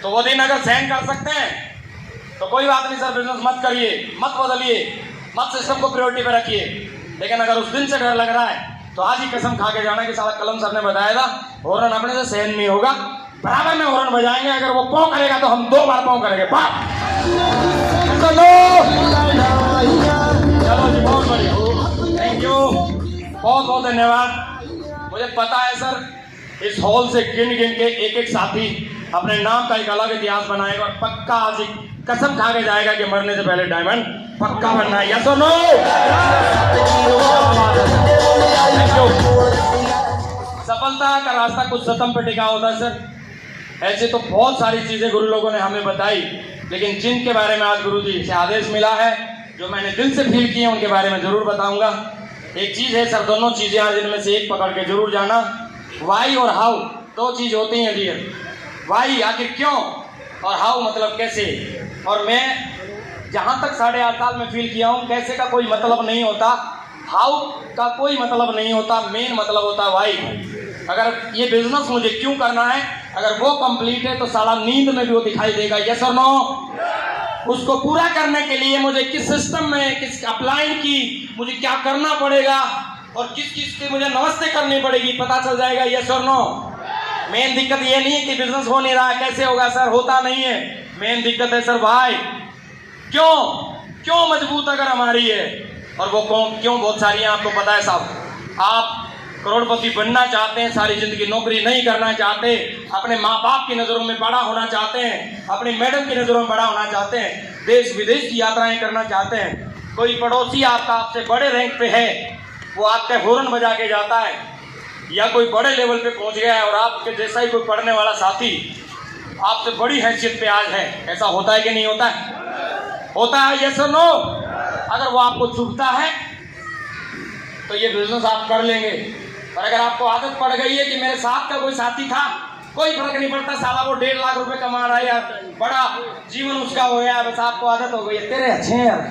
तो वो दिन अगर सहन कर सकते हैं तो कोई बात नहीं सर, बिजनेस मत करिए, मत बदलिए, मत सिस्टम को प्रायोरिटी पे रखिए। लेकिन अगर उस दिन से डर लग रहा है तो आज ही कसम खा के जाना कि साला कलम सर ने बताया था हॉर्न अपने से सहन नहीं होगा, बराबर में हॉर्न बजाएंगे। अगर वो पाँव करेगा तो हम 2 बार पाँव करेंगे। चलो जी, बहुत बढ़िया, थैंक यू, बहुत बहुत धन्यवाद। मुझे पता है सर इस हॉल से गिन गिन के एक एक साथी अपने नाम का एक अलग इतिहास बनाएगा और पक्का आज ही कसम खा के जाएगा कि मरने से पहले डायमंड पक्का बनना है। यस और नो? सफलता का रास्ता कुछ सतम पे टिका होता है सर। ऐसे तो बहुत सारी चीजें गुरु लोगों ने हमें बताई, लेकिन जिनके बारे में आज गुरु जी से आदेश मिला है, जो मैंने दिल से फील किए, उनके बारे में जरूर बताऊंगा। एक चीज है सर, दोनों चीजें आज इनमें से एक पकड़ के जरूर जाना, वाई और हाउ, 2 चीज होती हैं डियर। वाई आखिर क्यों, और हाउ मतलब कैसे। और मैं जहाँ तक 8.5 साल में फील किया हूँ, कैसे का कोई मतलब नहीं होता, हाउ का कोई मतलब नहीं होता, मेन मतलब होता है वाई। अगर ये बिजनेस मुझे क्यों करना है, अगर वो कंप्लीट है तो साला नींद में भी वो दिखाई देगा। यस और नो? उसको पूरा करने के लिए मुझे किस सिस्टम में, किस अपलाइन की मुझे क्या करना पड़ेगा और किस किस की मुझे नमस्ते करनी पड़ेगी, पता चल जाएगा। यस और नो? मेन दिक्कत ये नहीं है कि बिजनेस हो नहीं रहा, कैसे होगा सर, होता नहीं है। मेन दिक्कत है सर भाई, क्यों मजबूत अगर हमारी है, और वो क्यों बहुत सारी है आपको पता है साहब। आप करोड़पति बनना चाहते हैं, सारी जिंदगी नौकरी नहीं करना चाहते, अपने माँ बाप की नज़रों में बड़ा होना चाहते हैं, अपनी मैडम की नज़रों में बड़ा होना चाहते हैं, देश विदेश की यात्राएं करना चाहते हैं। कोई पड़ोसी आपका आपसे बड़े रैंक पे है, वो आपके हॉर्न बजा के जाता है, या कोई बड़े लेवल पे पहुंच गया है और आपके जैसा ही कोई पढ़ने वाला साथी आपसे बड़ी हैसियत पे आज है, ऐसा होता है कि नहीं होता है? होता है, यस और नो? अगर वो आपको चुभता है तो ये बिजनेस आप कर लेंगे, और अगर आपको आदत पड़ गई है कि मेरे साथ का कोई साथी था, कोई फर्क नहीं पड़ता, साला वो 1.5 लाख रुपए कमा रहा है यार, बड़ा जीवन उसका हो गया, बस आपको आदत हो गई है, तेरे अच्छे हैं यार,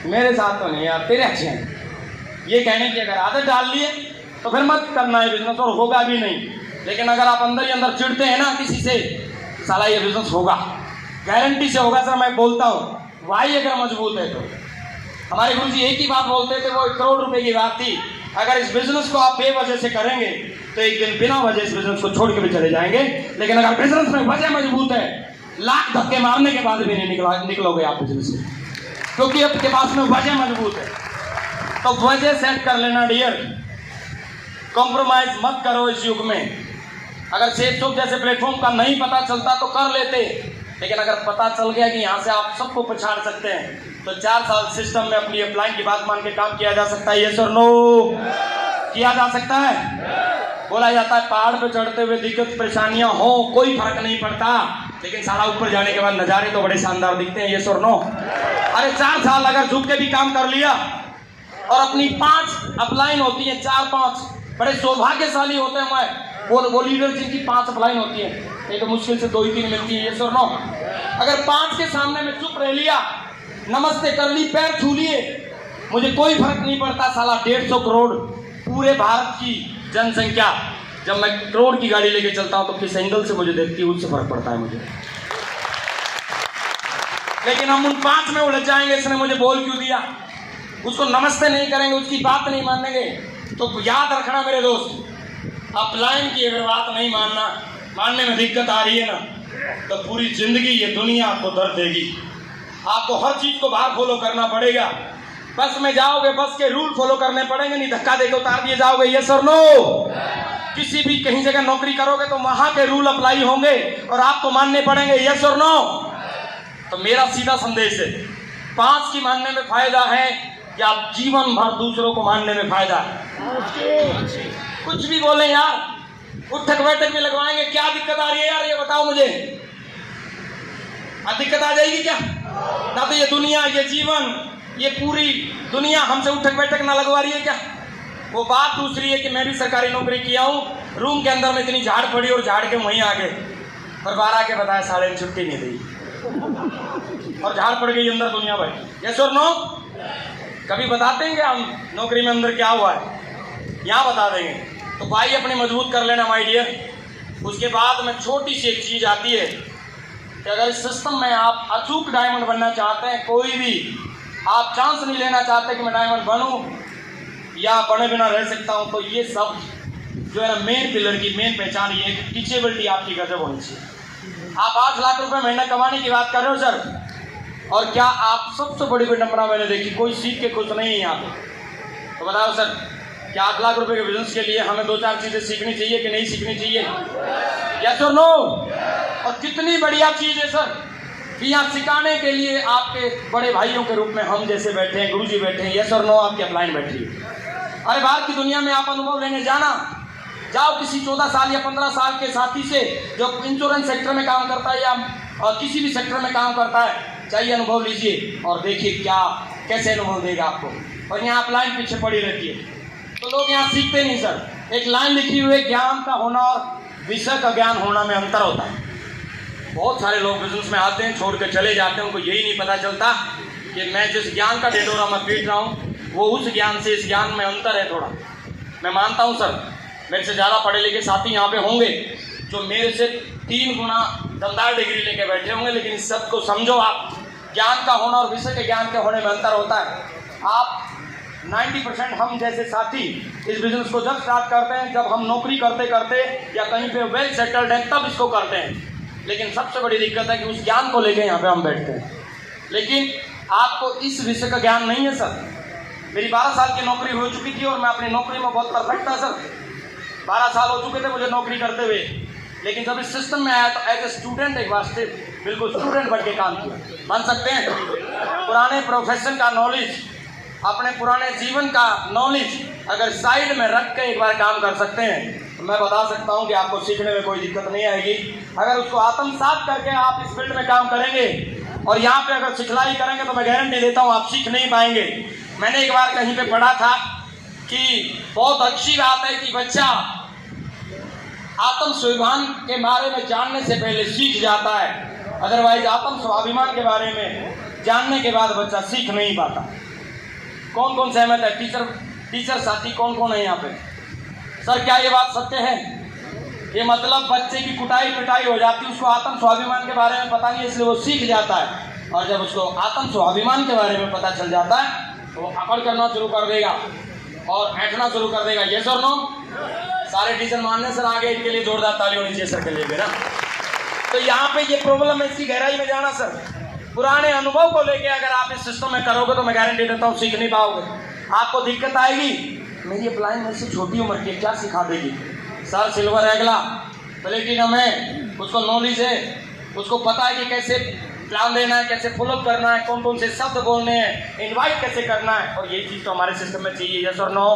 मेरे साथ तो नहीं यार, तेरे अच्छे हैं, ये कहने की अगर आदत डाल लिए तो फिर मत करना है बिजनेस, और होगा भी नहीं। लेकिन अगर आप अंदर ही अंदर चिढ़ते हैं ना किसी से, साला ये बिजनेस होगा, गारंटी से होगा सर, मैं बोलता हूँ। वाई अगर मजबूत है तो, हमारे गुरुजी एक ही बात बोलते थे, वो 1 करोड़ रुपए की बात थी, अगर इस बिजनेस को आप बेवजह से करेंगे तो एक दिन बिना वजह इस बिजनेस को छोड़ के भी चले जाएंगे। लेकिन अगर बिजनेस में वजह मजबूत है, लाख धक्के मारने के बाद भी नहीं निकलोगे आप बिजनेस से, क्योंकि आपके पास में वजह मजबूत है। तो वजह सेट कर लेना डियर, कॉम्प्रोमाइज मत करो इस युग में। अगर सेफ चौक जैसे प्लेटफॉर्म का नहीं पता चलता तो कर लेते, लेकिन अगर पता चल गया कि यहाँ से आप सबको पछाड़ सकते हैं तो 4 साल सिस्टम में अपनी अपलाइन की बात मान के काम किया जा सकता है, यस और नो? किया जा सकता है। बोला जाता है पहाड़ पे चढ़ते हुए दिक्कत परेशानियां हो, कोई फर्क नहीं पड़ता, लेकिन सारा ऊपर जाने के बाद नज़ारे तो बड़े शानदार दिखते हैं, यस और नो? अरे 4 साल अगर झुक के भी काम कर लिया और अपनी 5 अपलाइन होती है, 4-5 बड़े सौभाग्यशाली होते हैं। मैं वो लीडर जिनकी 5 अपलाइन होती है, एक तो मुश्किल से 2-3 मिलती है, यस और नो? अगर 5 के सामने में चुप रह लिया, नमस्ते कर ली, पैर छू लिए, मुझे कोई फर्क नहीं पड़ता, साला 150 करोड़ पूरे भारत की जनसंख्या, जब मैं करोड़ की गाड़ी लेके चलता हूं तो किस एंगल से मुझे देखती है उससे फर्क पड़ता है मुझे। लेकिन हम उन 5 में उलझ जाएंगे, इसने मुझे बोल क्यों दिया, उसको नमस्ते नहीं करेंगे, उसकी बात नहीं मानेंगे। तो याद रखना मेरे दोस्त, अपलाइन की अगर बात नहीं मानने में दिक्कत आ रही है ना, तो पूरी जिंदगी ये दुनिया आपको दर्द देगी। आपको हर चीज को बाहर फॉलो करना पड़ेगा। बस में जाओगे, बस के रूल फॉलो करने पड़ेंगे, नहीं धक्का देकर उतार दिए जाओगे, यस और नो? किसी भी कहीं जगह नौकरी करोगे तो वहां के रूल अप्लाई होंगे और आपको मानने पड़ेंगे, यस और नो? तो मेरा सीधा संदेश है, 5 की मानने में फायदा है या जीवन भर दूसरों को मानने में फायदा है। कुछ भी बोले यार, उठक बैठक में लगवाएंगे, क्या दिक्कत आ रही है यार, ये बताओ मुझे, दिक्कत आ जाएगी क्या? ना तो ये दुनिया, ये जीवन, ये पूरी दुनिया हमसे उठक बैठक ना लगवा रही है क्या? वो बात दूसरी है कि मैं भी सरकारी नौकरी किया हूँ, रूम के अंदर में इतनी झाड़ पड़ी और झाड़ के वहीं आ गए, और 12 के बताया 3:30 छुट्टी नहीं दी और झाड़ पड़ गई अंदर दुनिया भाई, यस और नो? कभी बताते हैं क्या हम नौकरी में अंदर क्या हुआ है? यहाँ बता देंगे। तो भाई अपने मजबूत कर लेना माय डियर। उसके बाद में छोटी सी एक चीज़ आती है कि अगर इस सिस्टम में आप अचूक डायमंड बनना चाहते हैं, कोई भी आप चांस नहीं लेना चाहते कि मैं डायमंड बनूं या बने बिना रह सकता हूं, तो ये सब जो है ना मेन पिलर की मेन पहचान ये है कि टीचेबिलिटी आपकी गजब होनी चाहिए। आप 8 लाख रुपए महीना कमाने की बात कर रहे हो सर, और क्या आप सबसे बड़ी विडंबना मैंने देखी, कोई सीख के खुश नहीं है यहाँ पे। तो बताओ सर, क्या 8 लाख रुपए के बिजनेस के लिए हमें 2-4 चीज़ें सीखनी चाहिए कि नहीं सीखनी चाहिए, यस और नो? और कितनी बढ़िया चीज़ है सर कि यहाँ सिखाने के लिए आपके बड़े भाइयों के रूप में हम जैसे बैठे हैं, गुरुजी बैठे हैं, यस और नो? आपकी अपलाइन बैठी है। अरे बाहर की दुनिया में आप अनुभव लेने जाओ किसी 14 साल या 15 साल के साथी से जो इंश्योरेंस सेक्टर में काम करता है या किसी भी सेक्टर में काम करता है, चाहिए अनुभव लीजिए और देखिए क्या कैसे अनुभव देगा आपको। और यहाँ अपलाइन पीछे पड़ी रहती है, तो लोग यहाँ सीखते नहीं सर। एक लाइन लिखी हुई है, ज्ञान का होना और विषय का ज्ञान होना में अंतर होता है। बहुत सारे लोग बिजनेस में आते हैं, छोड़ कर चले जाते हैं, उनको यही नहीं पता चलता कि मैं जिस ज्ञान का ढिंढोरा मैं पीट रहा हूँ वो उस ज्ञान से इस ज्ञान में अंतर है थोड़ा। मैं मानता हूँ सर, मेरे से ज़्यादा पढ़े लिखे साथी यहाँ पे होंगे जो मेरे से 3 गुना दमदार डिग्री लेके बैठे होंगे, लेकिन इस सबको समझो आप, ज्ञान का होना और विषय के ज्ञान के होने में अंतर होता है। आप 90% हम जैसे साथी इस बिजनेस को जब स्टार्ट करते हैं, जब हम नौकरी करते करते या कहीं पे वेल सेटल्ड है तब इसको करते हैं। लेकिन सबसे बड़ी दिक्कत है कि उस ज्ञान को लेके यहाँ पे हम बैठते हैं, लेकिन आपको इस विषय का ज्ञान नहीं है सर। मेरी 12 साल की नौकरी हो चुकी थी और मैं अपनी नौकरी में बहुत परफेक्ट था सर। 12 साल हो चुके थे मुझे नौकरी करते हुए, लेकिन जब इस सिस्टम में आया तो एज ए स्टूडेंट एक बार से बिल्कुल स्टूडेंट बन के काम किया। मान सकते हैं पुराने प्रोफेशन का नॉलेज, अपने पुराने जीवन का नॉलेज अगर साइड में रख के एक बार काम कर सकते हैं तो मैं बता सकता हूं कि आपको सीखने में कोई दिक्कत नहीं आएगी। अगर उसको आत्मसात करके आप इस फील्ड में काम करेंगे और यहाँ पे अगर सिखलाई करेंगे तो मैं गारंटी देता हूँ आप सीख नहीं पाएंगे। मैंने एक बार कहीं पे पढ़ा था कि बहुत अच्छी बात है कि बच्चा आत्म स्वाभिमान के बारे में जानने से पहले सीख जाता है, अदरवाइज आत्म स्वाभिमान के बारे में जानने के बाद बच्चा सीख नहीं पाता। कौन कौन सहमत है? टीचर साथी कौन कौन है यहाँ पे? सर क्या ये बात सत्य है? ये मतलब बच्चे की कुटाई पिटाई हो जाती है, उसको आत्म स्वाभिमान के बारे में पता नहीं इसलिए वो सीख जाता है, और जब उसको आत्म स्वाभिमान के बारे में पता चल जाता है तो वो अकड़ करना शुरू कर देगा और ऐंठना शुरू कर देगा। ये सर नो सारे टीचर मानने सर आगे, इनके लिए जोरदार ताली होनी चाहिए सर के लिए ना। तो यहाँ पे ये प्रॉब्लम है, इसकी गहराई में जाना सर। पुराने अनुभव को लेके अगर आप इस सिस्टम में करोगे तो मैं गारंटी देता हूँ सीख नहीं पाओगे, आपको दिक्कत आएगी। मेरी अप्लाई मेरे से छोटी उम्र की क्या सिखा देगी सर? सिल्वर है अगला, प्लेटिनम है, उसको नॉलेज है, उसको पता है कि कैसे प्लान देना है, कैसे फॉलोअप करना है, कौन कौन से शब्द बोलने हैं, इनवाइट कैसे करना है, और यही चीज़ तो हमारे सिस्टम में चाहिए। यस और नो?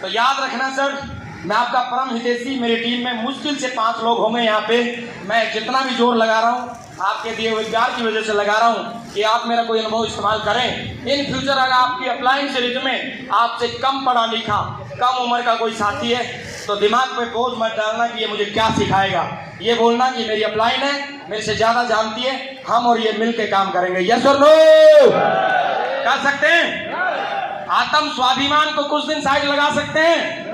तो याद रखना सर, मैं आपका परम हितैषी, मेरी टीम में मुश्किल से 5 लोग होंगे यहाँ पे। मैं जितना भी जोर लगा रहा हूँ आपके दिए हुए प्यार की वजह से लगा रहा हूँ कि आप मेरा कोई अनुभव इस्तेमाल करें। इन फ्यूचर अगर आपकी अप्लाइंग सीरीज में आपसे कम पढ़ा लिखा, कम उम्र का कोई साथी है तो दिमाग पे बोझ मत डालना कि ये मुझे क्या सिखाएगा। ये बोलना कि मेरी अप्लाइन है, मेरे से ज़्यादा जानती है, हम और ये मिल के काम करेंगे। यस और नो? कर सकते हैं? आत्म स्वाभिमान को कुछ दिन साइड लगा सकते हैं?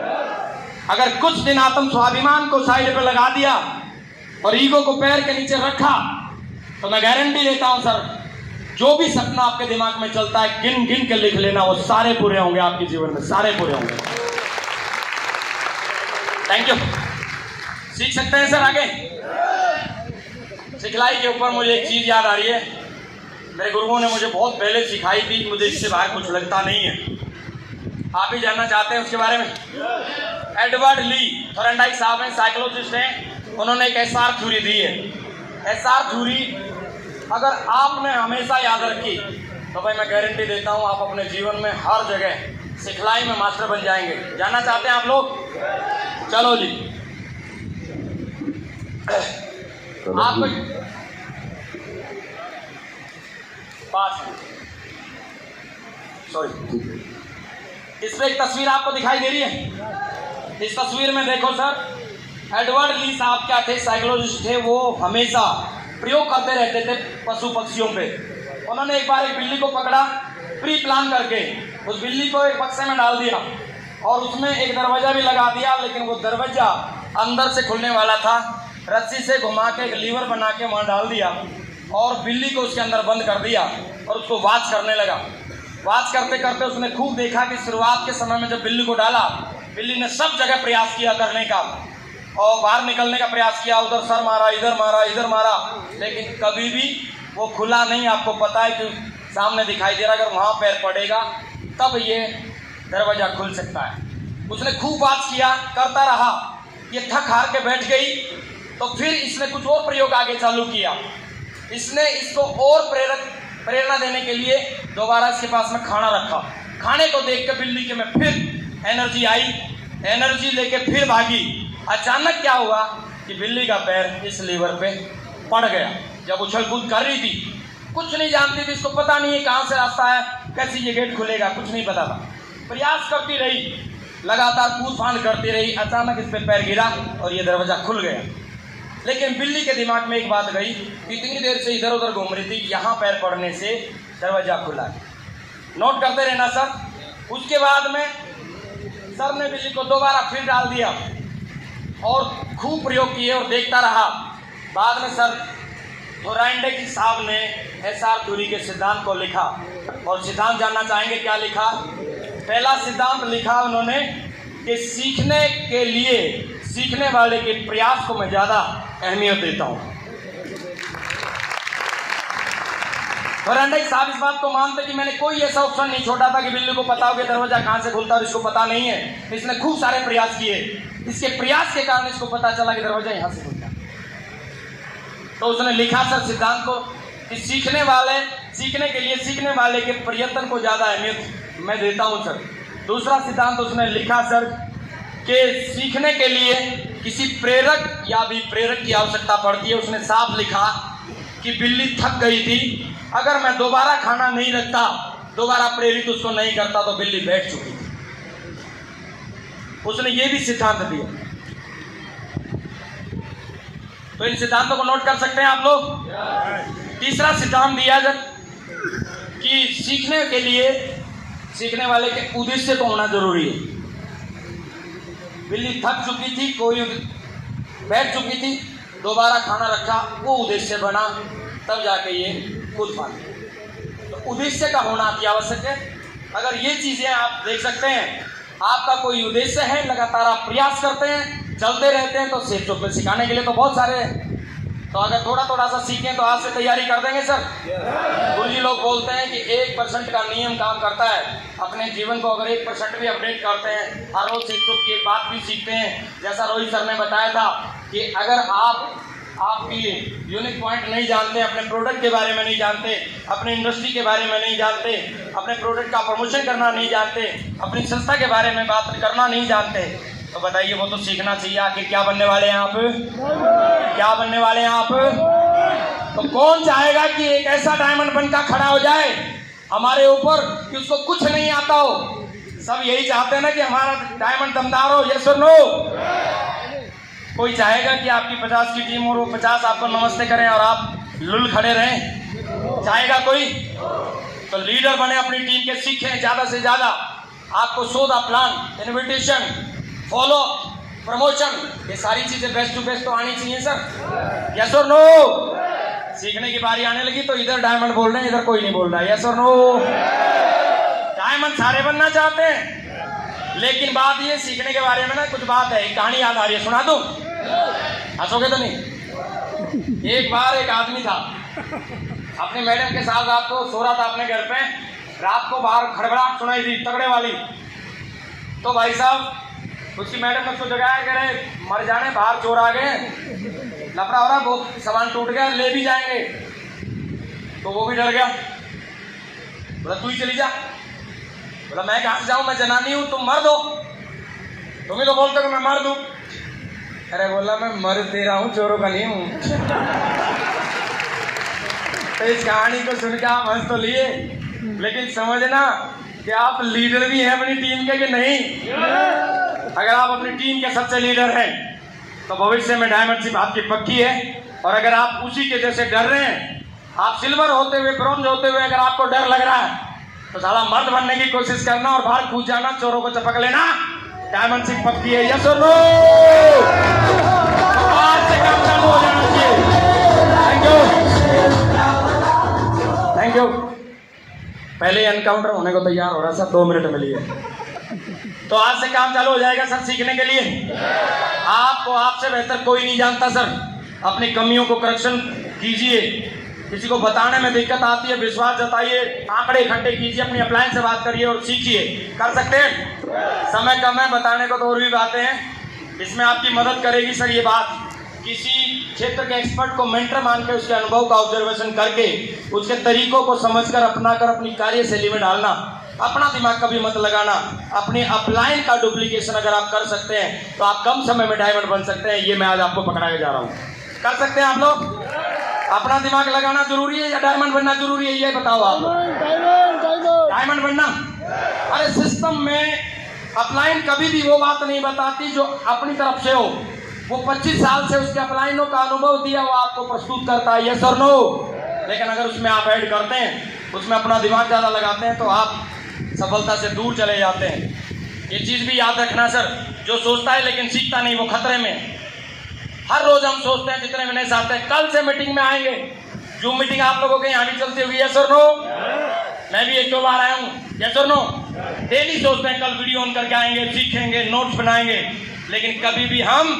अगर कुछ दिन आत्म स्वाभिमान को साइड पे लगा दिया और ईगो को पैर के नीचे रखा तो मैं गारंटी देता हूं सर, जो भी सपना आपके दिमाग में चलता है गिन गिन के लिख लेना, वो सारे पूरे होंगे आपके जीवन में, सारे पूरे होंगे। Thank you. सीख सकते हैं सर आगे? सिखलाई के ऊपर मुझे एक चीज याद आ रही है, मेरे गुरुओं ने मुझे बहुत पहले सिखाई थी, मुझे इससे बाहर कुछ लगता नहीं है। आप ही जानना चाहते हैं उसके बारे में? एडवर्ड ली थॉर्नडाइक साहब हैं, साइकोलॉजिस्ट हैं, उन्होंने एक एसआर थ्योरी दी है। एसआर थ्योरी अगर आपने हमेशा याद रखी तो भाई मैं गारंटी देता हूँ आप अपने जीवन में हर जगह सिखलाई में मास्टर बन जाएंगे। जानना चाहते हैं आप लोग? चलो जी, आपको सॉरी, इस पे एक तस्वीर आपको दिखाई दे रही है। इस तस्वीर में देखो सर, एडवर्ड ली साहब क्या थे? साइकोलॉजिस्ट थे। वो हमेशा प्रयोग करते रहते थे पशु पक्षियों पे। उन्होंने एक बार एक बिल्ली को पकड़ा, प्री प्लान करके उस बिल्ली को एक बक्से में डाल दिया और उसमें एक दरवाजा भी लगा दिया, लेकिन वो दरवाजा अंदर से खुलने वाला था। रस्सी से घुमा के एक लीवर बना के वहाँ डाल दिया और बिल्ली को उसके अंदर बंद कर दिया और उसको वॉच करने लगा। वॉच करते करते उसने खूब देखा कि शुरुआत के समय में जब बिल्ली को डाला, बिल्ली ने सब जगह प्रयास किया करने का और बाहर निकलने का प्रयास किया, उधर सर मारा, इधर मारा, लेकिन कभी भी वो खुला नहीं। आपको पता है कि सामने दिखाई दे रहा, अगर वहाँ पैर पड़ेगा तब ये दरवाज़ा खुल सकता है। उसने खूब बात किया, करता रहा, ये थक हार के बैठ गई। तो फिर इसने कुछ और प्रयोग आगे चालू किया। इसने इसको और प्रेरणा देने के लिए दोबारा इसके पास में खाना रखा। खाने को देख के बिल्ली के में फिर एनर्जी आई, एनर्जी लेके फिर भागी। अचानक क्या हुआ कि बिल्ली का पैर इस लीवर पे पड़ गया। जब उछल कूद कर रही थी, कुछ नहीं जानती थी, इसको पता नहीं है कहाँ से रास्ता है, कैसे ये गेट खुलेगा, कुछ नहीं पता था। प्रयास करती रही, लगातार कूद फांद करती रही। अचानक इस पे पैर गिरा और ये दरवाज़ा खुल गया। लेकिन बिल्ली के दिमाग में एक बात गई, इतनी देर से इधर उधर घूम रही थी, यहाँ पैर पड़ने से दरवाज़ा खुला। नोट करते रहना सर। उसके बाद में सर ने बिल्ली को दोबारा फिर डाल दिया और खूब प्रयोग किए और देखता रहा। बाद में सर थॉर्नडाइक साहब ने एसआर थ्योरी के सिद्धांत को लिखा और सिद्धांत जानना चाहेंगे क्या लिखा? पहला सिद्धांत लिखा उन्होंने कि सीखने के लिए सीखने वाले के प्रयास को मैं ज़्यादा अहमियत देता हूँ। फर्नांडिस साहब इस बात को मानते कि मैंने कोई ऐसा ऑप्शन नहीं छोड़ा था कि बिल्ली को पता हो कि दरवाजा कहाँ से खुलता है और इसको पता नहीं है। इसने खूब सारे प्रयास किए, इसके प्रयास के कारण इसको पता चला कि दरवाजा यहाँ से खुलता है। तो उसने लिखा सर सिद्धांत को कि सीखने के लिए सीखने वाले के प्रयत्न को ज़्यादा अहमियत मैं देता हूँ सर। दूसरा सिद्धांत उसने लिखा सर कि सीखने के लिए किसी प्रेरक या विप्रेरक की आवश्यकता पड़ती है। उसने साफ लिखा कि बिल्ली थक गई थी, अगर मैं दोबारा खाना नहीं रखता, दोबारा प्रेरित उसको नहीं करता तो बिल्ली बैठ चुकी थी। उसने ये भी सिद्धांत दिया। तो इन सिद्धांतों को नोट कर सकते हैं आप लोग। तीसरा सिद्धांत दिया जब कि सीखने के लिए सीखने वाले के उद्देश्य को होना जरूरी है। बिल्ली थक चुकी थी, कोई बैठ चुकी थी, दोबारा खाना रखा, वो उद्देश्य बना, तब जाके ये खुद पाते। तो उद्देश्य का होना अति आवश्यक है। अगर ये चीज़ें आप देख सकते हैं, आपका कोई उद्देश्य है, लगातार आप प्रयास करते हैं, चलते रहते हैं, तो सेठ में सिखाने के लिए तो बहुत सारे हैं। तो अगर थोड़ा थोड़ा सा सीखें तो आज से तैयारी कर देंगे सर। गुरुजी लोग बोलते हैं कि 1% का नियम काम करता है। अपने जीवन को अगर 1% भी अपडेट करते हैं, हर रोज शिक्षक की एक बात भी सीखते हैं। जैसा रोहित सर ने बताया था कि अगर आपकी यूनिक पॉइंट नहीं जानते, अपने प्रोडक्ट के बारे में नहीं जानते, अपने इंडस्ट्री के बारे में नहीं जानते, अपने प्रोडक्ट का प्रमोशन करना नहीं जानते, अपनी संस्था के बारे में बात करना नहीं जानते, तो बताइए वो तो सीखना चाहिए। आखिर क्या बनने वाले हैं आप? क्या बनने वाले हैं आप? तो कौन चाहेगा कि एक ऐसा डायमंड बनकर खड़ा हो जाए हमारे ऊपर कि उसको कुछ नहीं आता हो? सब यही चाहते हैं ना कि हमारा डायमंड दमदार हो। यस और नो? कोई चाहेगा कि आपकी 50 की टीम और वो 50 आपको नमस्ते करें और आप लुल खड़े रहें? चाहेगा कोई? तो लीडर बने, अपनी टीम के, सीखें ज़्यादा से ज़्यादा। आपको सौदा, प्लान, इन्विटेशन, फॉलो, प्रमोशन, ये सारी चीजें बेस्ट टू बेस्ट तो आनी चाहिए सर। यस और नो? सीखने की बारी आने लगी तो इधर डायमंड बोल रहे हैं, इधर कोई नहीं बोल रहा है। यस और नो? डायमंड सारे बनना चाहते हैं, लेकिन बात ये सीखने के बारे में ना कुछ बात है, एक कहानी याद आ रही है, सुना दूं? हंसोगे तो नहीं? एक बार एक आदमी था, अपने मैडम के साथ रात को सो रहा था अपने घर पे। रात को बाहर खड़बड़ाहट सुनाई दी तगड़े वाली। तो भाई साहब उसकी मैडम ने उसको जगाया, कह रहे मर जाने, बाहर चोर आ गए, लफड़ा हो रहा, बहुत सामान टूट गया, ले भी जाएंगे। तो वो भी डर गया, बोला तू ही चली जा। बोला मैं कहाँ से जाऊँ, मैं जनानी हूँ, तुम मर दो। तुम्हें तो बोलते हो मैं मर दूँ। अरे बोला मैं मर दे रहा हूँ, चोरों का नहीं हूँ। तो इस कहानी को सुन के आप हंस तो लिए, लेकिन समझना कि आप लीडर भी हैं अपनी टीम के कि नहीं। अगर आप अपनी टीम के सबसे लीडर हैं तो भविष्य में डायमंडशिप आपकी पक्की है। और अगर आप उसी के जैसे डर रहे हैं, आप सिल्वर होते हुए, ब्रॉन्ज होते हुए अगर आपको डर लग रहा है, तो साला मर्द बनने की कोशिश करना और बाहर कूद जाना, चोरों को चपक लेना, डायमंडशिप पक्की है। यस और नो? तो आज से काम चालू हो जाना चाहिए। Thank you, thank you. पहले एनकाउंटर होने को तैयार हो रहा सर, 2 मिनट मिलिए। तो आज से काम चालू हो जाएगा सर सीखने के लिए। आपको आपसे बेहतर कोई नहीं जानता सर। अपनी कमियों को करेक्शन कीजिए। किसी को बताने में दिक्कत आती है, विश्वास जताइए, आंकड़े इकट्ठे कीजिए, अपनी अपलाइन से बात करिए और सीखिए। कर सकते हैं? समय कम है, बताने को तो और भी बातें हैं। इसमें आपकी मदद करेगी सर ये बात, किसी क्षेत्र के एक्सपर्ट को मेंटर मान के उसके अनुभव का ऑब्जर्वेशन करके उसके तरीकों को समझकर अपनाकर अपनी कार्यशैली में डालना। अपना दिमाग कभी मत लगाना। अपनी अपलाइन का डुप्लीकेशन अगर आप कर सकते हैं तो आप कम समय में डायमंड बन सकते हैं। ये मैं आज आपको पकड़ा के जा रहा हूँ। कर सकते हैं आप लोग? अपना दिमाग लगाना जरूरी है या डायमंड बनना जरूरी है, ये बताओ आप। डायमंड बनना। अरे सिस्टम में अपलाइन कभी भी वो बात नहीं बताती जो अपनी तरफ से हो। वो 25 साल से उसके अपलाइनों का अनुभव दिया, वो आपको प्रस्तुत करता है। यस और नो? लेकिन अगर उसमें आप ऐड करते हैं, उसमें अपना दिमाग ज़्यादा लगाते हैं, तो आप सफलता से दूर चले जाते हैं। ये चीज़ भी याद रखना सर। जो सोचता है लेकिन सीखता नहीं, वो खतरे में। हर रोज हम सोचते हैं, जितने मिनट आते हैं, कल से मीटिंग में आएंगे। जूम मीटिंग आप लोगों के यहाँ भी चलती होगी। यस और नो? मैं भी 1-2 बार आया हूँ। यस और नो? डेली सोचते हैं कल वीडियो ऑन करके आएंगे, सीखेंगे, नोट्स बनाएंगे, लेकिन कभी भी हम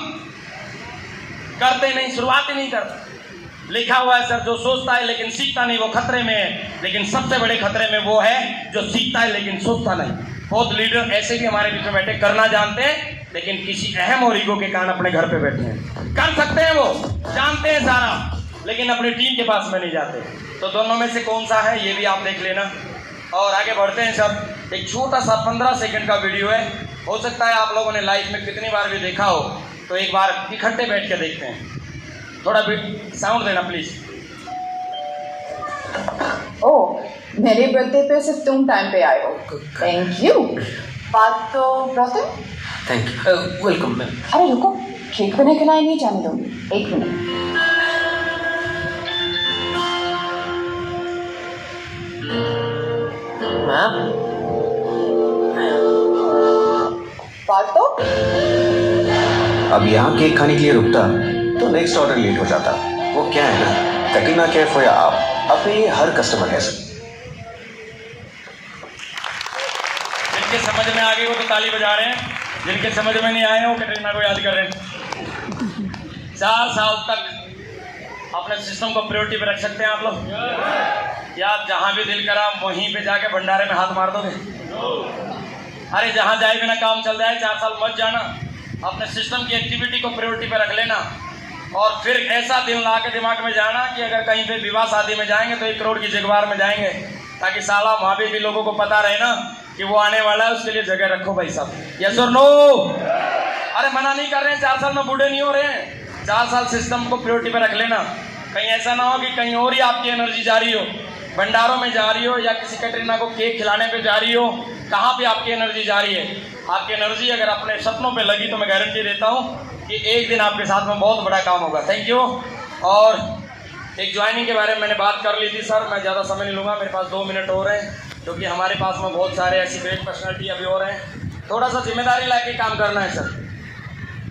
करते नहीं, शुरुआत ही नहीं करते। लिखा हुआ है सर, जो सोचता है लेकिन सीखता नहीं वो खतरे में है, लेकिन सबसे बड़े खतरे में वो है जो सीखता है लेकिन सोचता नहीं। बहुत लीडर ऐसे भी हमारे बीच में बैठे, करना जानते हैं लेकिन किसी अहम और ईगो के कारण अपने घर पे बैठे हैं। कर सकते हैं, वो जानते हैं सारा, लेकिन अपनी टीम के पास में नहीं जाते। तो दोनों में से कौन सा है ये भी आप देख लेना। और आगे बढ़ते हैं सब। एक छोटा सा 15 सेकंड का वीडियो है, हो सकता है आप लोगों ने लाइफ में कितनी बार भी देखा हो, तो एक बार इकट्ठे बैठ के देखते हैं। थोड़ा साउंड देना प्लीज। ओह, मेरे बर्थडे पे सिर्फ तुम टाइम पे आए हो, थैंक यू। बात तो Gautam, thank you, welcome ma'am. अरे रुको, केक बना के लाए नहीं जाने दूंगी, एक मिनट। मैम, बात तो अब यहाँ केक खाने के लिए रुकता तो नेक्स्ट ऑर्डर लेट हो जाता। वो क्या है ना, कटीना कैफ हो या आप, अपने लिए हर कस्टमर है सर। जिनके समझ में आ गई वो तो ताली बजा रहे हैं, जिनके समझ में नहीं आए वो कैटरीना को याद कर रहे हैं। 4 साल तक अपने सिस्टम को प्रायोरिटी पे रख सकते हैं आप लोग, या जहां भी दिल करा वहीं पे जाके भंडारे में हाथ मार दोगे? अरे जहां जाए बिना काम चल जाए, 4 साल मत जाना, अपने सिस्टम की एक्टिविटी को प्रायोरिटी पे रख लेना, और फिर ऐसा दिल ला के दिमाग में जाना कि अगर कहीं पे विवाह शादी में जाएंगे तो 1 करोड़ की जगवार में जाएंगे, ताकि साला वहाँ पे भी लोगों को पता रहे ना कि वो आने वाला है, उसके लिए जगह रखो भाई साहब। यस और नो? अरे मना नहीं कर रहे हैं, 4 साल में बूढ़े नहीं हो रहे हैं, 4 साल सिस्टम को प्रायोरिटी पे रख लेना। कहीं ऐसा ना हो कि कहीं और ही आपकी एनर्जी जा रही हो, भंडारों में जा रही हो या किसी कैटरीना को केक खिलाने पे जा रही हो, कहाँ पे आपकी एनर्जी जा रही है? आपकी एनर्जी अगर अपने सपनों पे लगी तो मैं गारंटी देता हूँ कि एक दिन आपके साथ में बहुत बड़ा काम होगा। Thank you. और एक ज्वाइनिंग के बारे में मैंने बात कर ली थी सर, मैं ज़्यादा समय नहीं लूँगा, मेरे पास 2 मिनट हो रहे हैं, क्योंकि हमारे पास में बहुत सारे ऐसी ग्रेट पर्सनैलिटी अभी हो रहे हैं। थोड़ा सा जिम्मेदारी लाके काम करना है सर।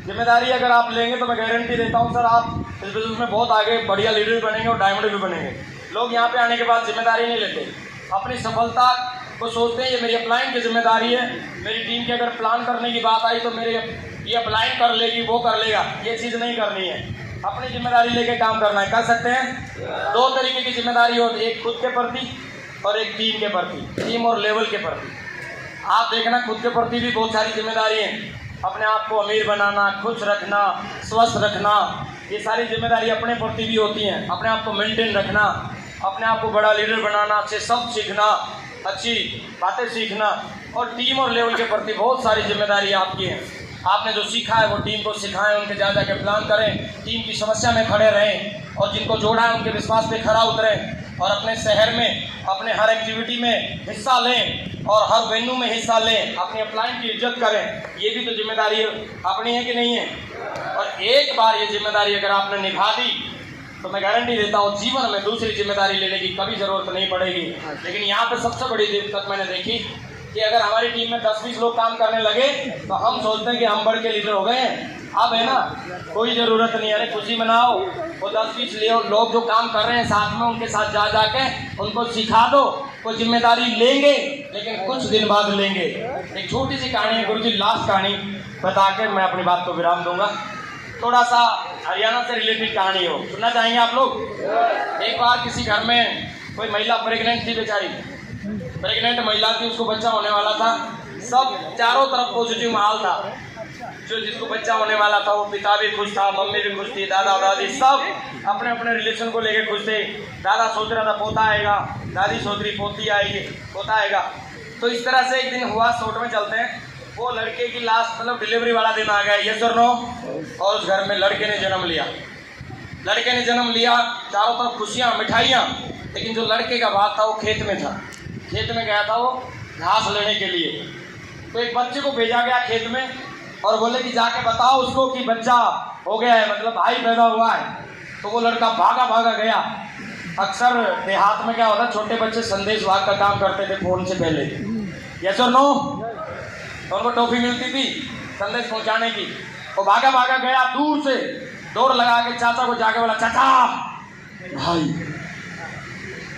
जिम्मेदारी अगर आप लेंगे तो मैं गारंटी देता हूँ सर, आप इस बिजनेस में बहुत आगे बढ़िया लीडर भी बनेंगे और डायमंड भी बनेंगे। लोग यहाँ पे आने के बाद जिम्मेदारी नहीं लेते, अपनी सफलता को सोचते हैं ये मेरी अपलाइन की जिम्मेदारी है, मेरी टीम की अगर प्लान करने की बात आई तो मेरे ये अपलाइन कर लेगी, वो कर लेगा, ये चीज़ नहीं करनी है। अपनी जिम्मेदारी लेके काम करना है। कर सकते हैं। 2 तरीके की जिम्मेदारी होती है, एक खुद के प्रति और एक टीम के प्रति, टीम और लेवल के प्रति। आप देखना खुद के प्रति भी बहुत सारी जिम्मेदारी हैं, अपने आप को अमीर बनाना, खुश रखना, स्वस्थ रखना, ये सारी जिम्मेदारी अपने प्रति भी होती हैं। अपने आप को मेंटेन रखना, अपने आप को बड़ा लीडर बनाना, अच्छे शब्द सीखना, अच्छी बातें सीखना, और टीम और लेवल के प्रति बहुत सारी जिम्मेदारी आपकी है। आपने जो सीखा है वो टीम को सिखाएं, उनके जा के प्लान करें, टीम की समस्या में खड़े रहें, और जिनको जोड़ा है उनके विश्वास पे खरा उतरें, और अपने शहर में अपने हर एक्टिविटी में हिस्सा लें और हर वेन्यू में हिस्सा लें, अपनी अपलाइन की इज्जत करें। ये भी तो जिम्मेदारी अपनी है कि नहीं है? और एक बार ये जिम्मेदारी अगर आपने निभा दी तो मैं गारंटी देता हूँ जीवन में दूसरी जिम्मेदारी लेने की कभी ज़रूरत नहीं पड़ेगी। लेकिन यहाँ पे सबसे बड़ी दिक्कत मैंने देखी कि अगर हमारी टीम में 10-20 लोग काम करने लगे तो हम सोचते हैं कि हम बढ़ के लीडर हो गए हैं। अब है ना, कोई ज़रूरत नहीं है। अरे खुशी मनाओ, वो 10-20 लोग जो काम कर रहे हैं साथ में, उनके साथ जा जाके उनको सिखा दो। वो जिम्मेदारी लेंगे लेकिन कुछ दिन बाद लेंगे। एक छोटी सी कहानी है गुरुजी, लास्ट कहानी बता के मैं अपनी बात को विराम दूंगा। थोड़ा सा हरियाणा से रिलेटेड कहानी हो, सुनना चाहेंगे आप लोग? एक बार किसी घर में कोई महिला प्रेग्नेंट थी, बेचारी प्रेग्नेंट महिला थी, उसको बच्चा होने वाला था। सब चारों तरफ पॉजिटिव माहौल था। जो जिसको बच्चा होने वाला था वो पिता भी खुश था, मम्मी भी खुश थी, दादा दादी सब अपने अपने रिलेशन को लेके खुश थे। दादा सोच रहा था पोता आएगा, दादी सोच रही पोती आएगी, पोता आएगा। तो इस तरह से एक दिन हुआ, शॉर्ट में चलते हैं, वो लड़के की लास्ट मतलब डिलीवरी वाला दिन आ गया, यस और नो? और उस घर में लड़के ने जन्म लिया। लड़के ने जन्म लिया, चारों तरफ खुशियाँ, मिठाइयाँ। लेकिन जो लड़के का बाप था वो खेत में था, खेत में गया था वो घास लेने के लिए। तो एक बच्चे को भेजा गया खेत में और बोले कि जाके बताओ उसको कि बच्चा हो गया है, मतलब भाई पैदा हुआ है। तो वो लड़का भागा भागा गया। अक्सर देहात में क्या होता है, छोटे बच्चे संदेश वाहक का काम करते थे फोन से पहले, यस और नो? तो उनको टॉफी मिलती थी संदेश पहुंचाने की। वो भागा भागा गया, दूर से दौड़ लगा के चाचा को जाके बोला, चाचा भाई।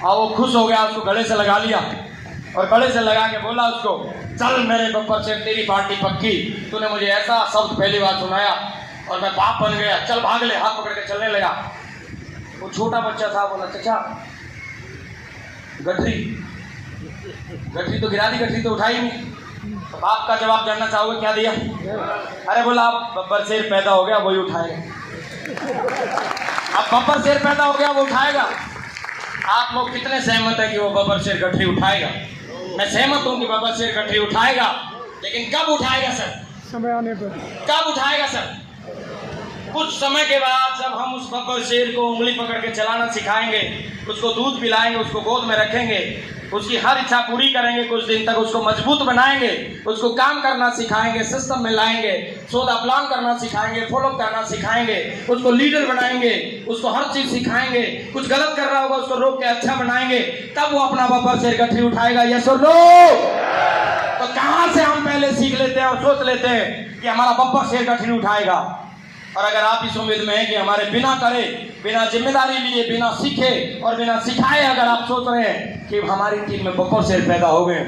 और वो खुश हो गया, उसको गले से लगा लिया। और गले से लगा के बोला उसको, चल मेरे बब्बर शेर तेरी पार्टी पक्की, तूने मुझे ऐसा शब्द पहली बार सुनाया और मैं बाप बन गया, चल भाग ले। हाथ पकड़ के चलने लगा। वो छोटा बच्चा था, बोला चाचा गठरी तो गिरा दी, गठरी तो उठाई नहीं। तो बाप का जवाब जानना चाहोगे क्या दिया? अरे बोला अब बब्बर शेर पैदा हो गया वही उठाएगा, अब बब्बर शेर पैदा हो गया वो उठाएगा। आप लोग कितने सहमत है कि वो बब्बर शेर गठरी उठाएगा? मैं सहमत हूं कि बब्बर शेर गठरी उठाएगा, लेकिन कब उठाएगा सर? समय आने पर। कब उठाएगा सर? कुछ समय के बाद जब हम उस बब्बर शेर को उंगली पकड़ के चलाना सिखाएंगे, उसको दूध पिलाएंगे, उसको गोद में रखेंगे, उसकी हर इच्छा पूरी करेंगे, कुछ दिन तक उसको मजबूत बनाएंगे, उसको काम करना सिखाएंगे, सिस्टम में लाएंगे, सोदा प्लान करना सिखाएंगे, फॉलो करना सिखाएंगे, उसको लीडर बनाएंगे, उसको हर चीज सिखाएंगे, कुछ गलत कर रहा होगा उसको रोक के अच्छा बनाएंगे, तब वो अपना बब्बर शेर गठरी उठाएगा। यस और नो? तो कहां से हम पहले सीख लेते हैं और सोच लेते हैं कि हमारा बब्बर शेर गठरी उठाएगा। और अगर आप इस उम्मीद में हैं कि हमारे बिना करे, बिना जिम्मेदारी लिए, बिना सीखे और बिना सिखाए अगर आप सोच रहे हैं कि हमारी टीम में बब्बर शेर पैदा हो गए,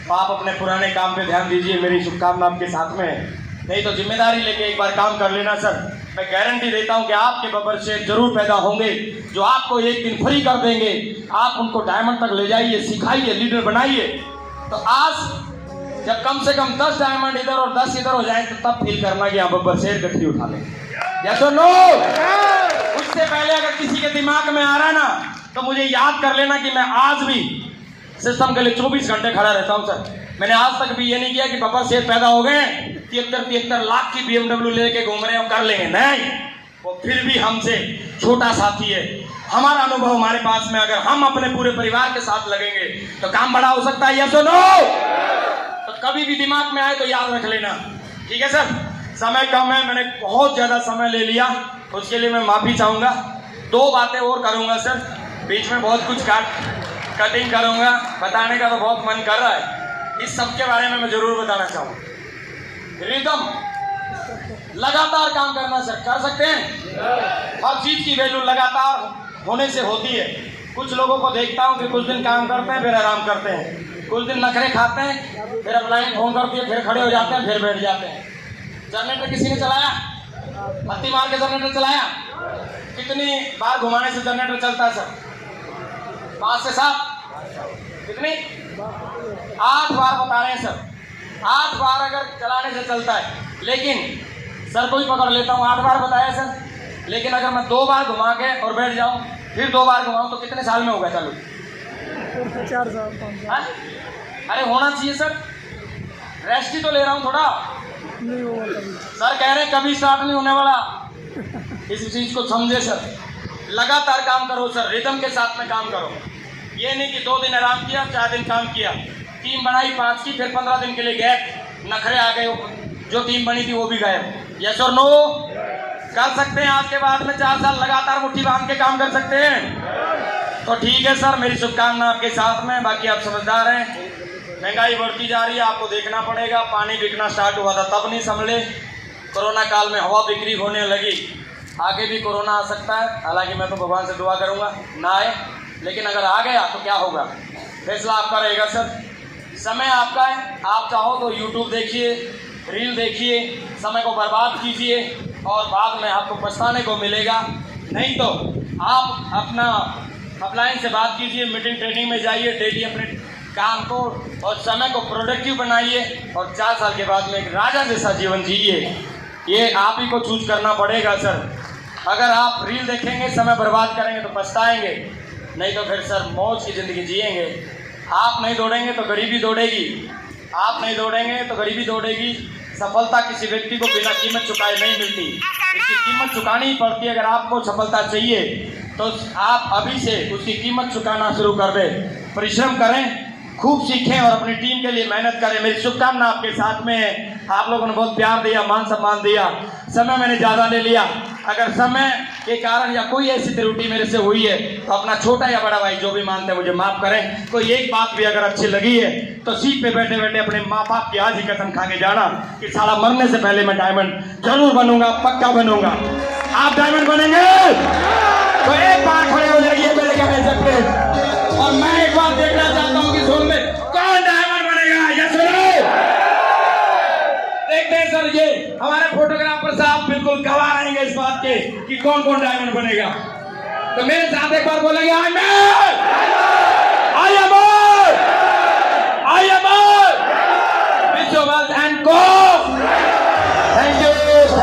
तो आप अपने पुराने काम पे ध्यान दीजिए। मेरी शुभकामना आपके साथ में है। नहीं तो जिम्मेदारी लेके एक बार काम कर लेना सर। मैं गारंटी देता हूं कि आपके बब्बर शेर जरूर पैदा होंगे, जो आपको एक दिन फ्री कर देंगे। आप उनको डायमंड तक ले जाइए, सिखाइए, लीडर बनाइए। तो आज जब कम से कम 10 डायमंड इधर और 10 इधर हो जाए, तो तब फील करना कि आप बब्बर शेर गठरी उठा लें। या तो नो? उससे पहले अगर किसी के दिमाग में आ रहा है ना, तो मुझे याद कर लेना कि मैं आज भी सिस्टम के लिए 24 घंटे खड़ा रहता हूं सर। मैंने आज तक भी ये नहीं किया कि बब्बर शेर पैदा हो गए 73 लाख की BMW लेके घूम रहे हैं और कर लेंगे, नहीं। वो फिर भी हमसे छोटा साथी है। हमारा अनुभव हमारे पास में, अगर हम अपने पूरे परिवार के साथ लगेंगे तो काम बड़ा हो सकता है। यस और नो? तो कभी भी दिमाग में आए तो याद रख लेना, ठीक है सर? समय कम है, मैंने बहुत ज़्यादा समय ले लिया, उसके लिए मैं माफ़ी चाहूँगा। 2 बातें और करूँगा सर, बीच में बहुत कुछ कटिंग करूँगा, बताने का तो बहुत मन कर रहा है। इस सब के बारे में मैं ज़रूर बताना चाहूँगा। रिदम, लगातार काम करना सर, कर सकते हैं? हर चीज़ की वैल्यू लगातार होने से होती है। कुछ लोगों को देखता हूँ कि कुछ दिन काम करते हैं फिर आराम करते हैं, कुछ दिन नखरे खाते हैं, फिर अपलाइन फोन करती है, फिर खड़े हो जाते हैं, फिर बैठ जाते हैं। जनरेटर किसी ने चलाया? बत्ती मार के जनरेटर चलाया? कितनी बार घुमाने से जनरेटर चलता है सर? 5 से 7? कितनी? 8 बार बता रहे हैं सर। 8 बार अगर चलाने से चलता है, लेकिन सर को ही पकड़ लेता हूँ, 8 बार बताया सर, लेकिन अगर मैं 2 बार घुमा के और बैठ जाऊँ, फिर 2 बार घुमाऊँ, तो कितने साल में होगा चालू? 4 साल 5 साल। अरे होना चाहिए सर, रेस्ट ही तो ले रहा हूँ थोड़ा। नहीं होगा कभी। सर कह रहे हैं कभी स्टार्ट नहीं होने वाला। इस चीज को समझे सर, लगातार काम करो सर, रिदम के साथ में काम करो। ये नहीं कि 2 दिन आराम किया, 4 दिन काम किया, टीम बनाई 5 की, फिर 15 दिन के लिए गैप, नखरे आ गए, जो टीम बनी थी वो भी गायब। यस और नो? कर सकते हैं आज के बाद में 4 साल लगातार मुट्ठी बांध के काम कर सकते हैं? तो ठीक है सर, मेरी शुभकामना आपके साथ में। बाकी आप समझदार हैं, महंगाई बढ़ती जा रही है, आपको देखना पड़ेगा। पानी बिकना स्टार्ट हुआ था तब नहीं संभले, कोरोना काल में हवा बिक्री होने लगी। आगे भी कोरोना आ सकता है, हालांकि मैं तो भगवान से दुआ करूंगा ना आए, लेकिन अगर आ गया तो क्या होगा, फैसला आपका रहेगा सर। समय आपका है, आप चाहो तो यूट्यूब देखिए, रील देखिए, समय को बर्बाद कीजिए और बाद में आपको पछताने को मिलेगा। नहीं तो आप अपना अपलाइन से बात कीजिए, मीटिंग ट्रेनिंग में जाइए, डेली अपने काम को और समय को प्रोडक्टिव बनाइए और 4 साल के बाद में एक राजा जैसा जीवन जिए। ये आप ही को चूज करना पड़ेगा सर। अगर आप रील देखेंगे, समय बर्बाद करेंगे तो पछताएंगे, नहीं तो फिर सर मौज की ज़िंदगी जिएंगे। आप नहीं दौड़ेंगे तो गरीबी दौड़ेगी, आप नहीं दौड़ेंगे तो गरीबी दौड़ेगी। सफलता किसी व्यक्ति को बिना कीमत चुकाए नहीं मिलती, इसकी कीमत चुकानी ही पड़ती है। अगर आपको सफलता चाहिए तो आप अभी से उसकी कीमत चुकाना शुरू कर दें। परिश्रम करें, खूब सीखें और अपनी टीम के लिए मेहनत करें। मेरी शुभकामना आपके साथ में है। आप लोगों ने बहुत प्यार दिया, मान सम्मान दिया। समय मैंने ज़्यादा ले लिया, अगर समय के कारण या कोई ऐसी त्रुटि मेरे से हुई है तो अपना छोटा या बड़ा भाई जो भी मानते हैं मुझे माफ़ करें। कोई एक बात भी अगर अच्छी लगी है तो सीट पे बैठे बैठे अपने माँ बाप की आज ही कसम खा के जाना कि साला मरने से पहले मैं डायमंड जरूर बनूंगा, पक्का बनूंगा। आप डायमंड बनेंगे तो एक बार खड़े हो जाइए मेरे कहने से। और मैं एक बार देखना चाहता हूँ कि जोन में बिल्कुल गवाह रहेंगे इस बात के कि कौन कौन डायमंड बनेगा। तो मेरे साथ एक बार बोलेंगे I am wish you well and go. Thank you.